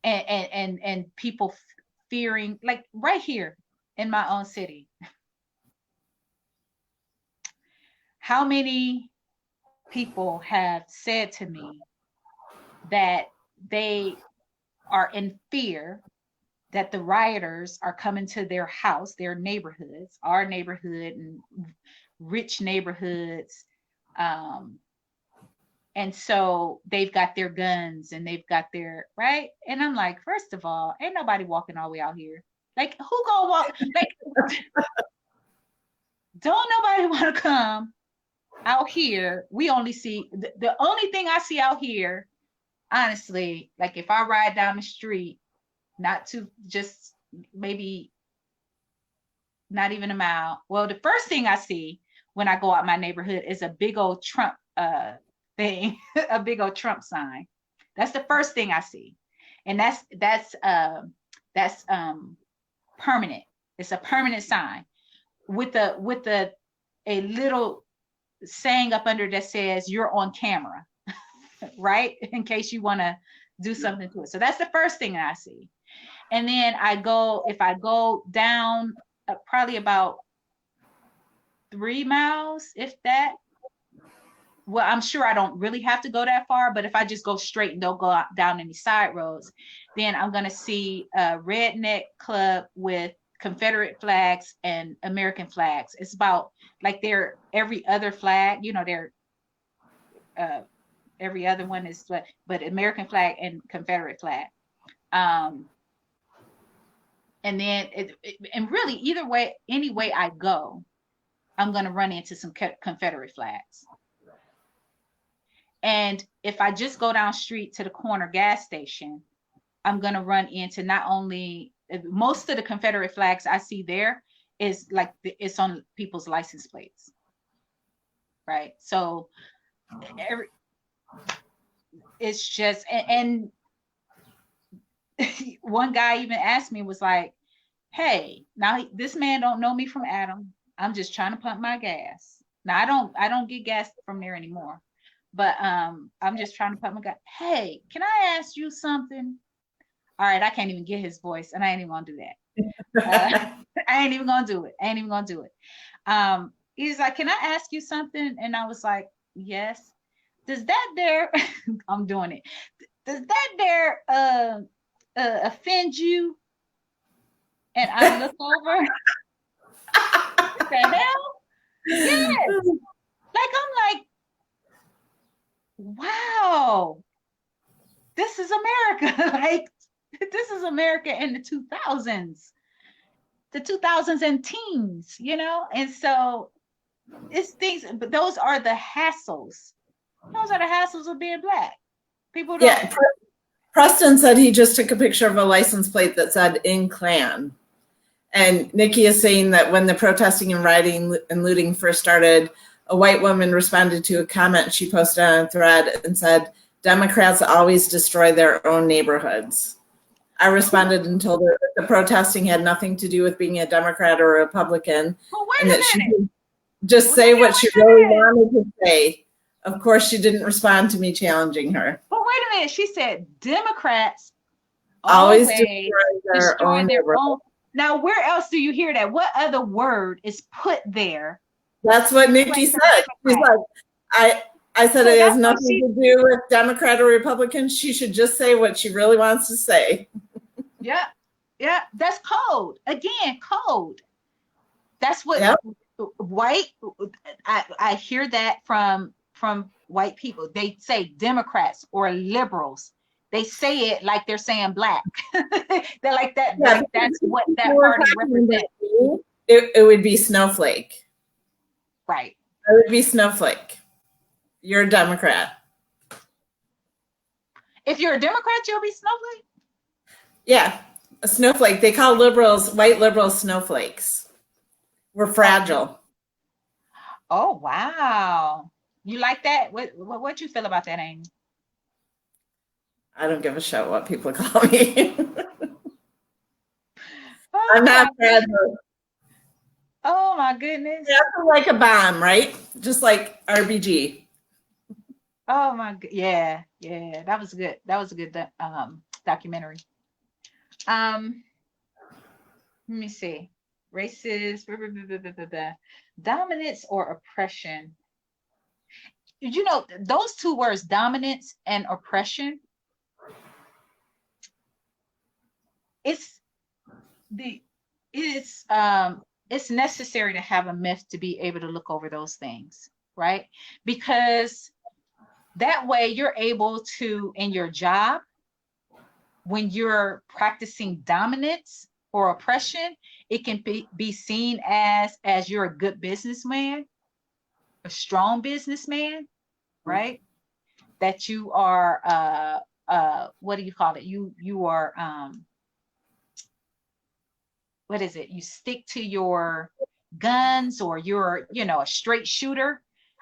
Speaker 2: and people fearing, like right here in my own city. How many people have said to me that they are in fear that the rioters are coming to their house, their neighborhoods, our neighborhood and rich neighborhoods. And so they've got their guns and they've got their, right? And I'm like, first of all, ain't nobody walking all the way out here. Like, who gonna walk? Like, don't nobody want to come out here. We only see, the only thing I see out here, honestly, like if I ride down the street, not to just maybe not even a mile. Well, the first thing I see when I go out my neighborhood is a big old Trump thing, a big old Trump sign. That's the first thing I see. And that's permanent. It's a permanent sign with a little saying up under that says you're on camera, right? In case you want to do something to it. So that's the first thing that I see. And then if I go down probably about 3 miles, if that. Well, I'm sure I don't really have to go that far, but if I just go straight and don't go down any side roads, then I'm going to see a redneck club with Confederate flags and American flags. It's about like they're every other flag, they're every other one is, but American flag and Confederate flag. And then and really either way, any way I go, I'm going to run into some Confederate flags. And if I just go down street to the corner gas station, I'm going to run into not only most of the Confederate flags I see there is like it's on people's license plates. Right. So it's just, and one guy even asked me, was like, hey, now this man don't know me from Adam. I'm just trying to pump my gas. Now I don't get gas from there anymore. But I'm just trying to pump my gas. Hey, can I ask you something? All right, I can't even get his voice, and I ain't even gonna do that. I ain't even gonna do it. He's like, can I ask you something? And I was like, yes. Does that there? I'm doing it. Does that there offend you? And I look over. What the hell? Yes. Like I'm like, wow. this is America. Like, this is America in the 2000s, the 2000s and teens, you know? And so it's things, but those are the hassles. Those are the hassles of being Black. People don't.
Speaker 1: Yeah, Preston said he just took a picture of a license plate that said "in Klan." And Nikki is saying that when the protesting and rioting and looting first started, a white woman responded to a comment she posted on a thread and said, "Democrats always destroy their own neighborhoods." I responded and told her that the protesting had nothing to do with being a Democrat or a Republican,
Speaker 2: Well,
Speaker 1: and
Speaker 2: wait
Speaker 1: that
Speaker 2: a
Speaker 1: she
Speaker 2: minute.
Speaker 1: could just
Speaker 2: Wait
Speaker 1: say
Speaker 2: a
Speaker 1: what she really
Speaker 2: minute.
Speaker 1: wanted to say. Of course, she didn't respond to me challenging her.
Speaker 2: But wait a minute. She said Democrats
Speaker 1: Always
Speaker 2: always
Speaker 1: destroy their
Speaker 2: destroy
Speaker 1: own
Speaker 2: their
Speaker 1: neighborhood.
Speaker 2: own. Now, where else do you hear that? What other word is put there
Speaker 1: That's what
Speaker 2: to
Speaker 1: Nikki
Speaker 2: place a
Speaker 1: said. She's
Speaker 2: Democrat?
Speaker 1: like, I said
Speaker 2: So
Speaker 1: it has
Speaker 2: that's what
Speaker 1: nothing
Speaker 2: she,
Speaker 1: to do with Democrat or Republican. She should just say what she really wants to say.
Speaker 2: yeah, yeah, that's code. Again, code. That's what
Speaker 1: Yep.
Speaker 2: white, I hear that from white people. They say Democrats or liberals. They say it like they're saying Black. They're like that,
Speaker 1: Yeah.
Speaker 2: like that's what
Speaker 1: If
Speaker 2: that
Speaker 1: we're
Speaker 2: party
Speaker 1: talking about
Speaker 2: represents.
Speaker 1: you, it would be Snowflake.
Speaker 2: Right.
Speaker 1: It would be Snowflake. You're a Democrat.
Speaker 2: If you're a Democrat, you'll be Snowflake.
Speaker 1: Yeah. A snowflake. They call liberals, white liberals, snowflakes. We're
Speaker 2: Oh,
Speaker 1: fragile.
Speaker 2: oh wow. You like that? What you feel about that, Amy?
Speaker 1: I don't give a shit what people call me. I'm
Speaker 2: Oh
Speaker 1: not
Speaker 2: my goodness.
Speaker 1: fragile.
Speaker 2: Oh my goodness.
Speaker 1: That's like a bomb, right? Just like RBG.
Speaker 2: Oh my yeah, yeah. That was good. That was a good documentary. Um, let me see. Racist, dominance or oppression. You know, those two words, dominance and oppression, it's the it's necessary to have a myth to be able to look over those things, right? Because that way you're able to, in your job, when you're practicing dominance or oppression, it can be seen as you're a good businessman, a strong businessman, right? That you are what do you call it? You are what is it? You stick to your guns, or you're, you know, a straight shooter.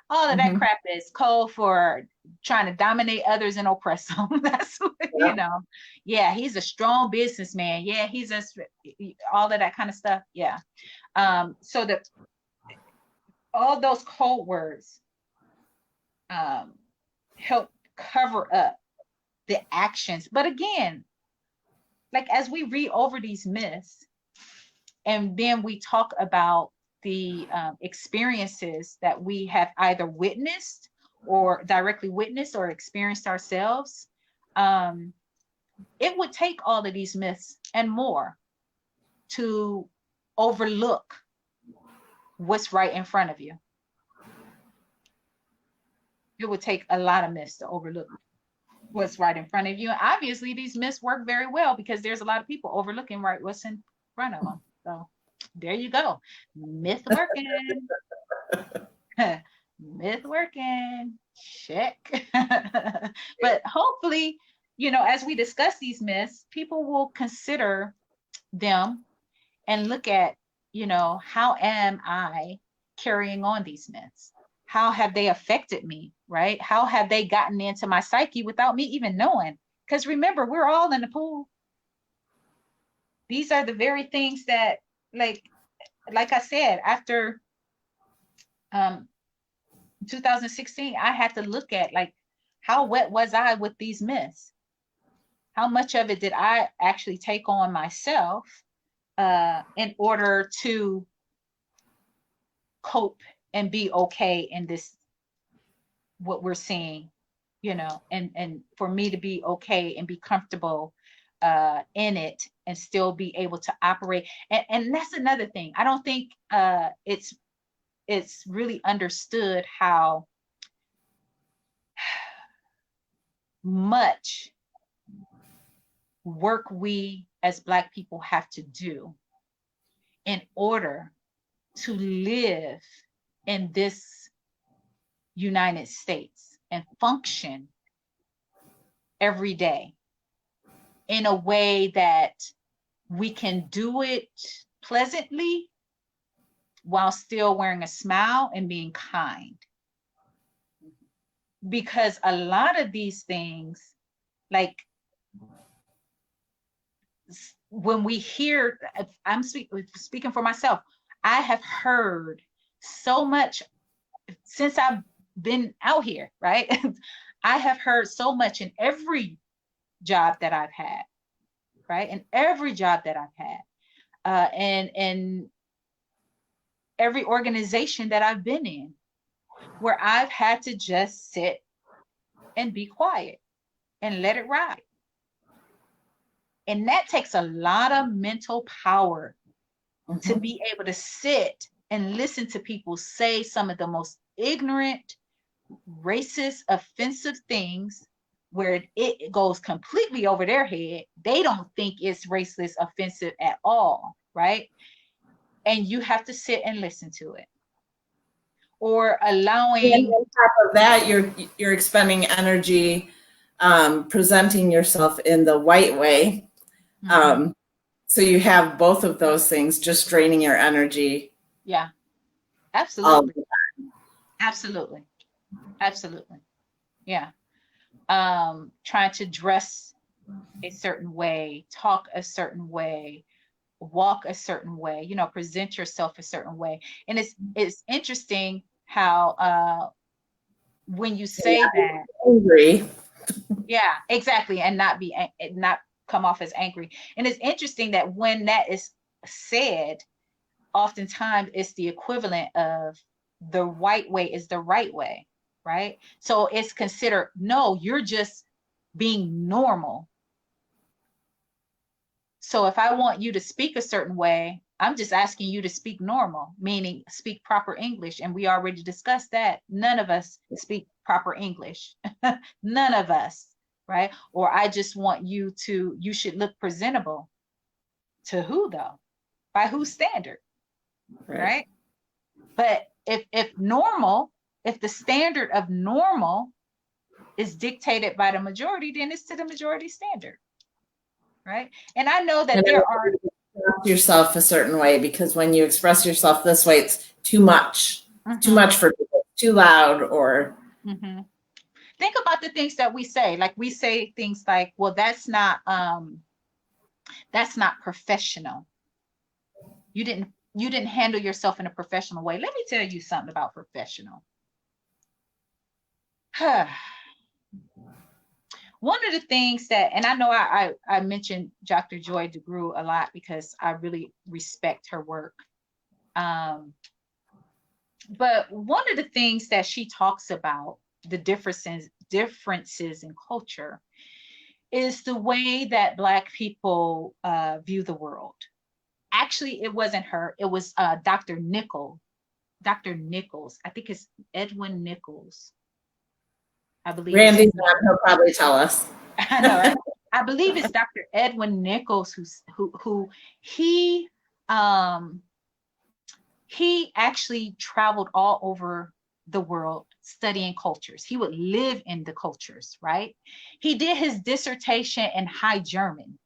Speaker 2: All of that
Speaker 1: Mm-hmm.
Speaker 2: crap is code for trying to dominate others and oppress them. That's what, you
Speaker 1: Yep.
Speaker 2: know. Yeah, he's a strong businessman. Yeah, he's a all of that kind of stuff. Yeah. So that all those code words um help cover up the actions. But again, like as we read over these myths, and then we talk about the experiences that we have either witnessed or directly witnessed or experienced ourselves, um, it would take all of these myths and more to overlook what's right in front of you. It would take a lot of myths to overlook what's right in front of you. And obviously, these myths work very well because there's a lot of people overlooking right what's in front of them. So there you go. Myth working. Myth working. Check. But hopefully, you know, as we discuss these myths, people will consider them and look at, you know, how am I carrying on these myths? How have they affected me, right? How have they gotten into my psyche without me even knowing? Because remember, we're all in the pool. These are the very things that, like I said, after um 2016, I had to look at, like, how wet was I with these myths? How much of it did I actually take on myself in order to cope and be okay in this, what we're seeing, you know, and for me to be okay and be comfortable in it and still be able to operate. And that's another thing. I don't think it's really understood how much work we as Black people have to do in order to live in this United States and function every day in a way that we can do it pleasantly while still wearing a smile and being kind. Because a lot of these things, like when we hear, I'm speaking for myself, I have heard so much since I've been out here, right? I have heard so much in every job that I've had, right? In every job that I've had, and every organization that I've been in, where I've had to just sit and be quiet and let it ride. And that takes a lot of mental power to be able to sit and listen to people say some of the most ignorant, racist, offensive things where it goes completely over their head. They don't think it's racist, offensive at all, right? And you have to sit and listen to it. Or allowing.
Speaker 1: And on top of that, you're expending energy presenting yourself in the white way. So you have both of those things just draining your energy.
Speaker 2: Yeah, absolutely. Absolutely. Absolutely. Yeah. Trying to dress a certain way, talk a certain way, walk a certain way, present yourself a certain way. And it's interesting how when you say that,
Speaker 1: Angry.
Speaker 2: yeah, exactly, and not come off as angry. And it's interesting that when that is said, oftentimes it's the equivalent of the white way is the right way, right? So it's considered, no, you're just being normal. So if I want you to speak a certain way, I'm just asking you to speak normal, meaning speak proper English. And we already discussed that. None of us speak proper English. None of us, right? Or I just want you should look presentable. To who though? By whose standard? Right? But if the standard of normal is dictated by the majority, then it's to the majority standard. Right. And I know that there are
Speaker 1: yourself a certain way, because when you express yourself this way, it's too much. Too much for people, too loud, or
Speaker 2: think about the things that we say. Like we say things like, well, that's not professional. You didn't handle yourself in a professional way. Let me tell you something about professional. One of the things that, and I know I mentioned Dr. Joy DeGruy a lot because I really respect her work. But one of the things that she talks about, the differences in culture, is the way that Black people view the world. Actually, it wasn't her. It was Dr. Nichols. Dr. Nichols. I think it's Edwin Nichols. I believe
Speaker 1: Randy's on, he'll probably tell us.
Speaker 2: I know, right? I believe it's Dr. Edwin Nichols who he actually traveled all over the world studying cultures. He would live in the cultures, right? He did his dissertation in High German.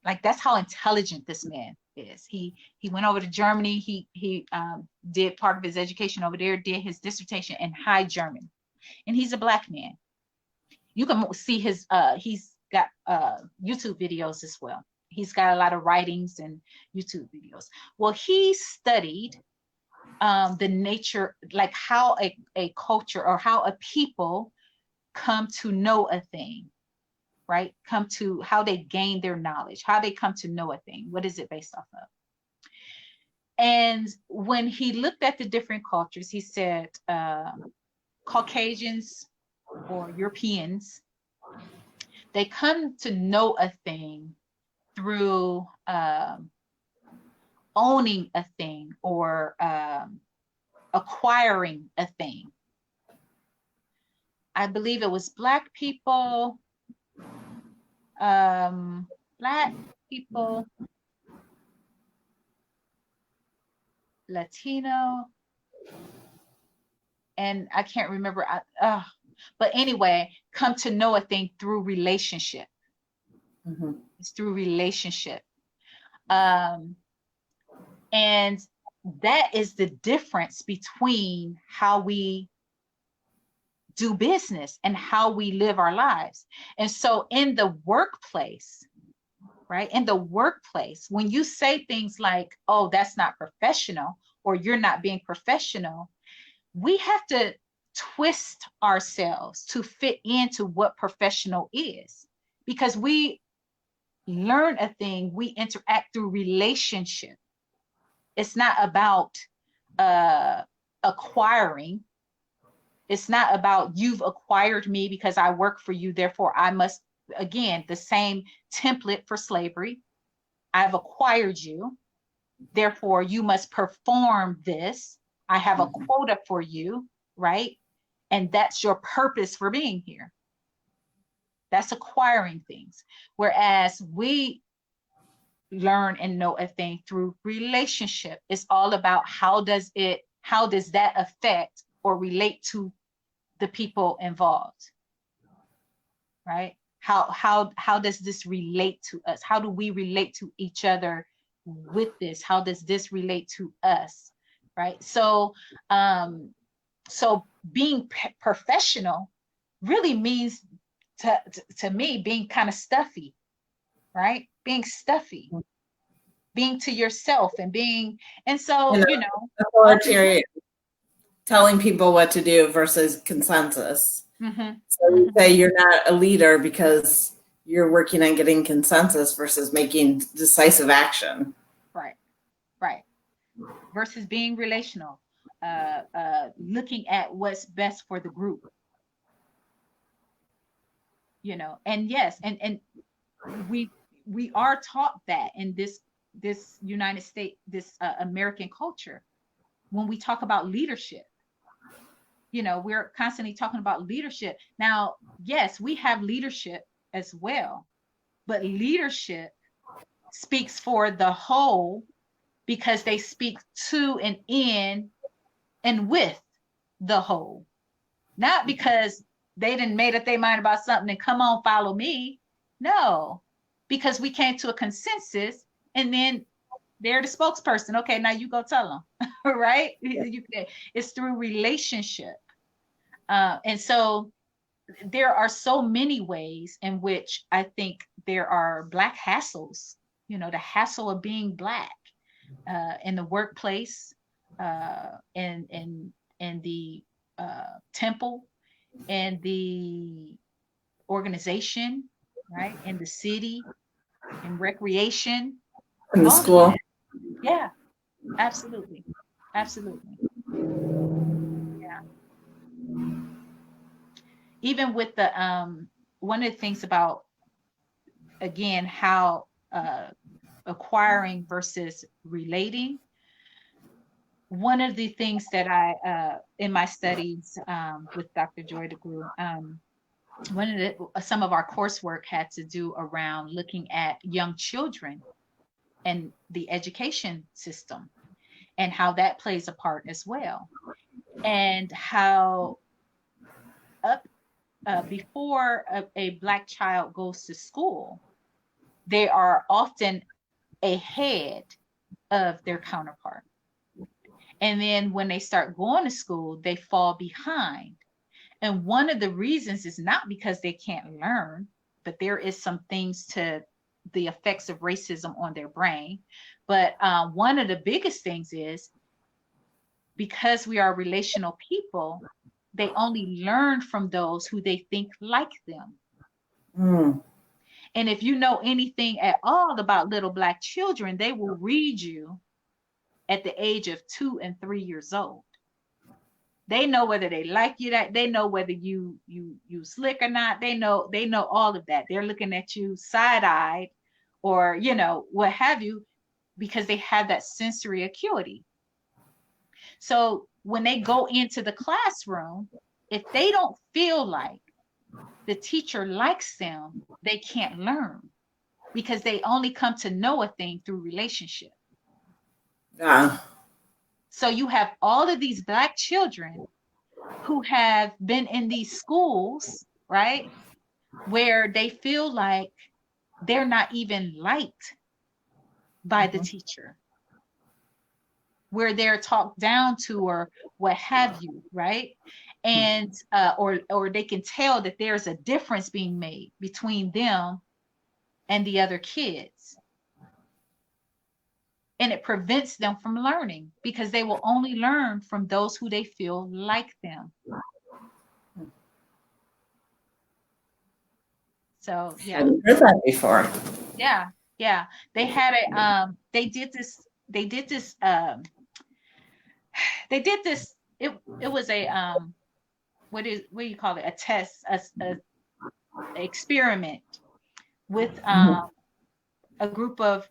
Speaker 2: Like that's how intelligent this man is. He went over to Germany. He did part of his education over there, did his dissertation in High German. And he's a Black man. You can see he's got YouTube videos as well. He's got a lot of writings and YouTube videos. Well, he studied the nature, like how a culture or how a people come to know a thing, right? Come to how they gain their knowledge, how they come to know a thing. What is it based off of? And when he looked at the different cultures, he said Caucasians or Europeans, they come to know a thing through owning a thing or acquiring a thing. I believe it was Black people. Black people, Latino, and I can't remember. But anyway, come to know a thing through relationship.
Speaker 1: Mm-hmm.
Speaker 2: It's through relationship. Um, and that is the difference between how we do business and how we live our lives. And so in the workplace, right? In the workplace, when you say things like, oh, that's not professional, or you're not being professional, we have to twist ourselves to fit into what professional is. Because we learn a thing, we interact through relationship. It's not about acquiring. It's not about you've acquired me because I work for you, therefore I must, again, the same template for slavery. I've acquired you, therefore you must perform this. I have a quota for you, right? And that's your purpose for being here. That's acquiring things. Whereas we learn and know a thing through relationship. It's all about how does that affect or relate to the people involved, right? How does this relate to us? How do we relate to each other with this? How does this relate to us, right? So so being professional really means to me being kind of stuffy, right? Being stuffy, being to yourself and being, and so, you know,
Speaker 1: Authoritarian, telling people what to do versus consensus.
Speaker 2: mm-hmm,
Speaker 1: So we
Speaker 2: mm-hmm,
Speaker 1: say you're not a leader because you're working on getting consensus versus making decisive action.
Speaker 2: right, right. Versus being relational, looking at what's best for the group, you know. And yes, and we are taught that in this United States, this American culture. When we talk about leadership, you know, we're constantly talking about leadership. Now, yes, we have leadership as well, but leadership speaks for the whole because they speak to and in and with the whole, not because they didn't made up their mind about something and come on, follow me. No, because we came to a consensus and then they're the spokesperson. Okay, now you go tell them, right? It's through relationship. And so there are so many ways in which I think there are Black hassles, you know, the hassle of being Black in the workplace, in the temple, and the organization, right? In the city, in recreation,
Speaker 1: In the
Speaker 2: all of
Speaker 1: school.
Speaker 2: that. Yeah, absolutely. Absolutely. Yeah. Even with the one of the things about, again, how acquiring versus relating, one of the things that I in my studies with Dr. Joy DeGruy, one of some of our coursework had to do around looking at young children and the education system and how that plays a part as well, and how up before a Black child goes to school, they are often ahead of their counterpart, and then when they start going to school they fall behind. And one of the reasons is not because they can't learn, but there is some things to the effects of racism on their brain. But one of the biggest things is because we are relational people, they only learn from those who they think like them.
Speaker 1: Mm.
Speaker 2: And if you know anything at all about little Black children, they will read you at the age of 2 and 3 years old. They know whether they like you, that they know whether you slick or not. They know all of that. They're looking at you side-eyed or, you know, what have you, because they have that sensory acuity. So when they go into the classroom, if they don't feel like the teacher likes them, they can't learn because they only come to know a thing through relationship.
Speaker 1: Yeah.
Speaker 2: So you have all of these Black children who have been in these schools, right, where they feel like they're not even liked by the
Speaker 1: Mhm.
Speaker 2: teacher, where they're talked down to or what have you, right? And or they can tell that there's a difference being made between them and the other kids. And it prevents them from learning because they will only learn from those who they feel like them. So yeah,
Speaker 1: Hadn't heard that before.
Speaker 2: yeah, yeah. They had a they did this they did this it was a what do you call it, a test, a experiment with
Speaker 1: Mhm.
Speaker 2: a group of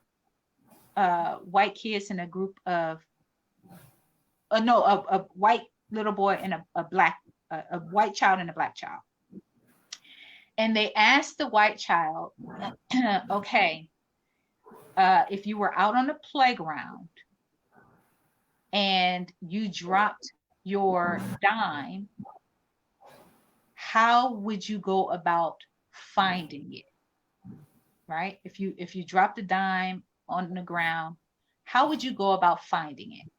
Speaker 2: white kids and a group of no a white little boy and a black a white child and a black child, and they asked the white child, okay, if you were out on the playground and you dropped your dime, how would you go about finding it? Right? If you dropped a dime on the ground, how would you go about finding it?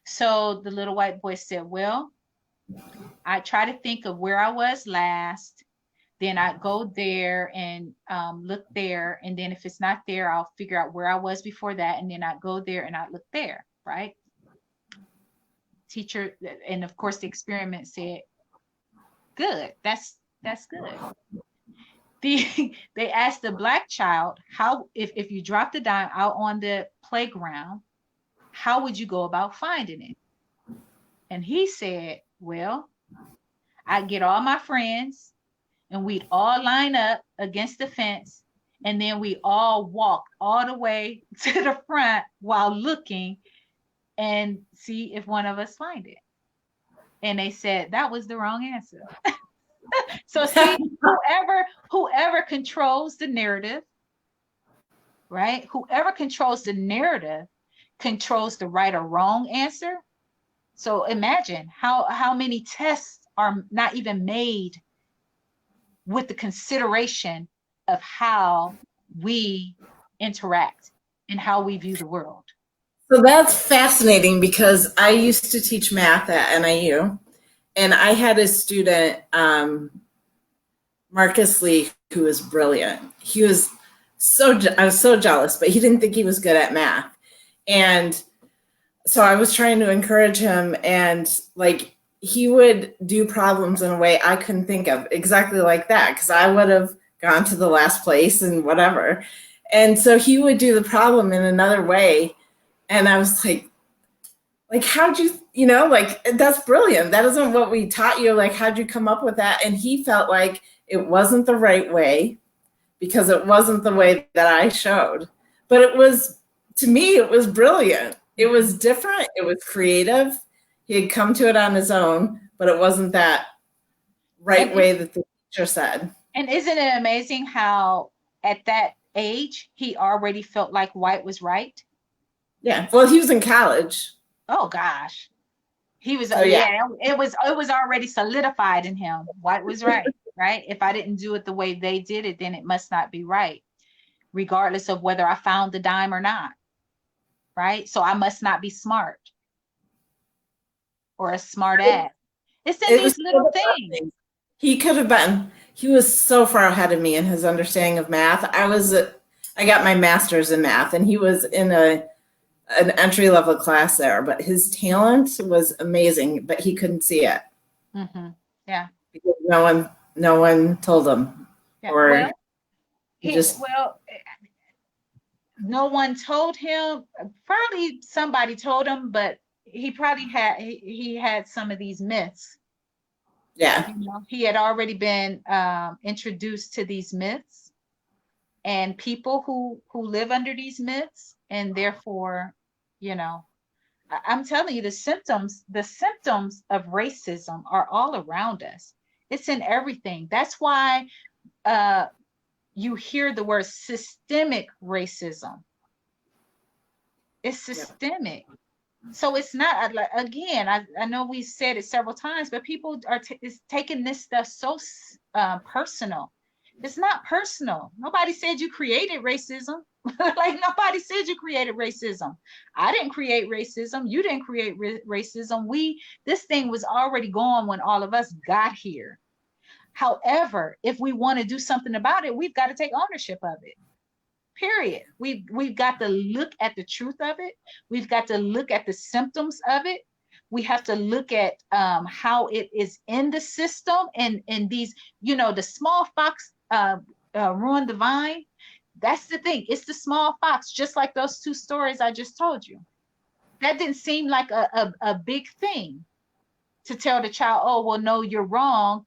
Speaker 2: So the little white boy said, well, I try to think of where I was last. Then I go there and look there. And then if it's not there, I'll figure out where I was before that. And then I go there and I look there, right? Teacher, and of course the experiment said, good, that's good. They asked the black child, how if you dropped the dime out on the playground, how would you go about finding it? And he said, well, I'd get all my friends and we'd all line up against the fence, and then we all walk all the way to the front while looking and see if one of us find it. And they said that was the wrong answer. So see, whoever controls the narrative, right? Whoever controls the narrative controls the right or wrong answer. So imagine how many tests are not even made with the consideration of how we interact and how we view the world.
Speaker 1: So that's fascinating because I used to teach math at NIU, and I had a student, Marcus Lee, who was brilliant. He was I was so jealous, but he didn't think he was good at math. And so I was trying to encourage him, and like he would do problems in a way I couldn't think of, exactly like that, because I would have gone to the last place and whatever. And so he would do the problem in another way. And I was like, how'd you, like, that's brilliant. That isn't what we taught you. Like, how'd you come up with that? And he felt like it wasn't the right way because it wasn't the way that I showed. But it was, to me, it was brilliant. It was different. It was creative. He had come to it on his own, but it wasn't that right way that the teacher said.
Speaker 2: And isn't it amazing how at that age he already felt like white was right?
Speaker 1: Yeah. Well, he was in college.
Speaker 2: Oh gosh. He was
Speaker 1: So yeah.
Speaker 2: yeah, it was already solidified in him. White was right, right? If I didn't do it the way they did it, then it must not be right, regardless of whether I found the dime or not. Right? So I must not be smart or a smart ass. It's in
Speaker 1: It was
Speaker 2: these little things.
Speaker 1: He could have been. He was so far ahead of me in his understanding of math. I got my master's in math, and he was in an entry level class there. But his talent was amazing, but he couldn't see it.
Speaker 2: Mm-hmm. Yeah.
Speaker 1: Because no one told him,
Speaker 2: Yeah.
Speaker 1: or
Speaker 2: Well,
Speaker 1: he just
Speaker 2: no one told him. Probably somebody told him, but he probably he had some of these myths.
Speaker 1: yeah.
Speaker 2: He had already been introduced to these myths and people who live under these myths, and therefore, I'm telling you, the symptoms of racism are all around us. It's in everything. That's why you hear the word systemic racism. It's systemic. So it's not, again, I know we said it several times, but people are taking this stuff so personal. It's not personal. Nobody said you created racism. Like, nobody said you created racism. I didn't create racism. You didn't create racism. This thing was already gone when all of us got here. However, if we want to do something about it, we've got to take ownership of it. Period. We've got to look at the truth of it. We've got to look at the symptoms of it. We have to look at how it is in the system, and these, the small fox ruined the vine. That's the thing. It's the small fox, just like those two stories I just told you. That didn't seem like a big thing to tell the child, oh, well, no, you're wrong.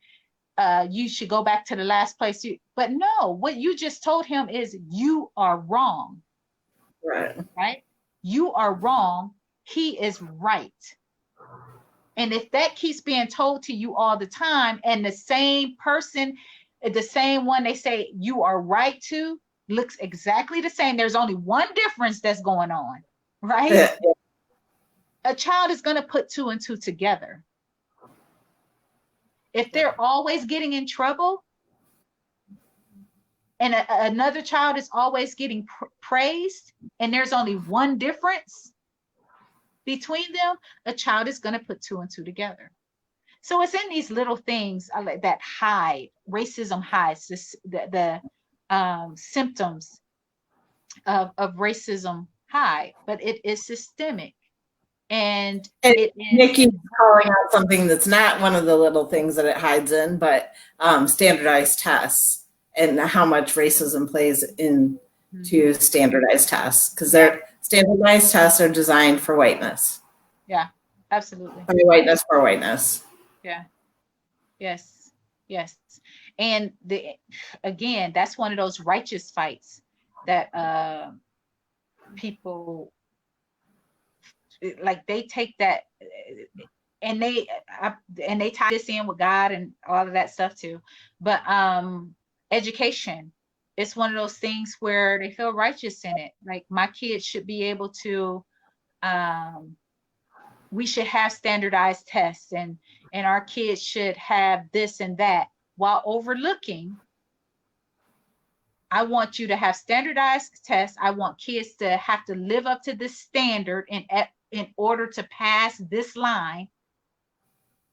Speaker 2: You should go back to the last place. But no, what you just told him is you are wrong. Right? You are wrong. He is right. And if that keeps being told to you all the time, and the same person, the same one they say you are right to, looks exactly the same. There's only one difference that's going on, right? Yeah. A child is going to put two and two together. If they're always getting in trouble, and another child is always getting praised, and there's only one difference between them, a child is going to put two and two together. So it's in these little things that hide, racism hides the symptoms of racism hide, but it is systemic. And
Speaker 1: Nikki's calling out something that's not one of the little things that it hides in, but standardized tests and how much racism plays into standardized tests, because standardized tests are designed for whiteness.
Speaker 2: Yeah, absolutely.
Speaker 1: By whiteness for whiteness.
Speaker 2: Yeah. Yes. Yes. And again, that's one of those righteous fights that people, like, they take that and they tie this in with God and all of that stuff too. But education, it's one of those things where they feel righteous in it. Like, my kids should be able to, we should have standardized tests, and our kids should have this and that, while overlooking, I want you to have standardized tests. I want kids to have to live up to this standard in order to pass this line,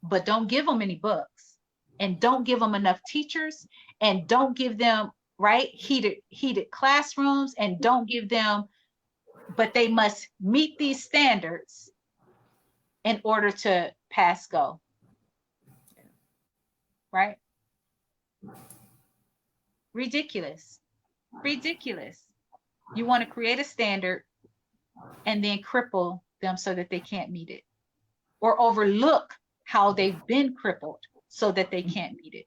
Speaker 2: but don't give them any books, and don't give them enough teachers, and don't give them heated classrooms, and don't give them, but they must meet these standards in order to pass go. Right? Ridiculous. You want to create a standard and then cripple them so that they can't meet it, or overlook how they've been crippled so that they can't meet it.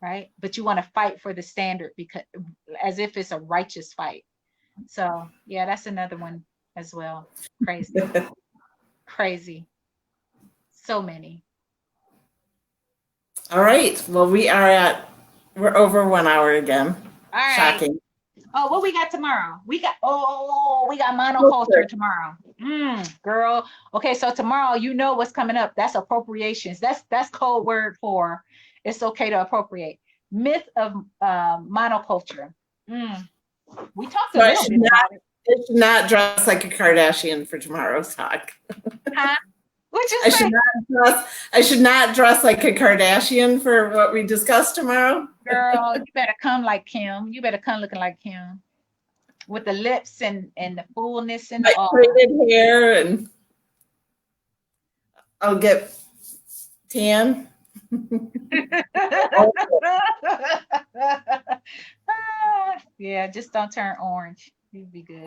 Speaker 2: Right? But you want to fight for the standard, because as if it's a righteous fight. So yeah, that's another one as well. Crazy. So many.
Speaker 1: All right. Well, we're over 1 hour again.
Speaker 2: All right.
Speaker 1: Shocking.
Speaker 2: Oh, what we got tomorrow? We got monoculture tomorrow. Girl. Okay, so tomorrow, what's coming up. That's appropriations. That's code word for it's okay to appropriate. Myth of monoculture. We talked a little bit about it.
Speaker 1: It should not dress like a Kardashian for tomorrow's talk.
Speaker 2: Huh? What'd you say?
Speaker 1: I should not dress like a Kardashian for what we discussed tomorrow.
Speaker 2: Girl, you better come like Kim. You better come looking like Kim, with the lips and the fullness and all.
Speaker 1: Braided hair, and I'll get tan.
Speaker 2: Yeah, just don't turn orange. You'd be good.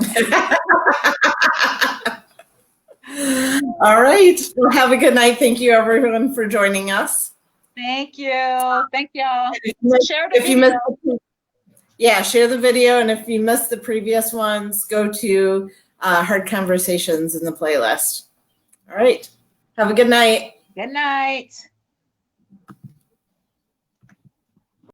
Speaker 1: All right. Well, have a good night. Thank you, everyone, for joining us.
Speaker 2: Thank you. Thank y'all. Share the video.
Speaker 1: Share the video. And if you missed the previous ones, go to Hard Conversations in the playlist. All right. Have a good night.
Speaker 2: Good night.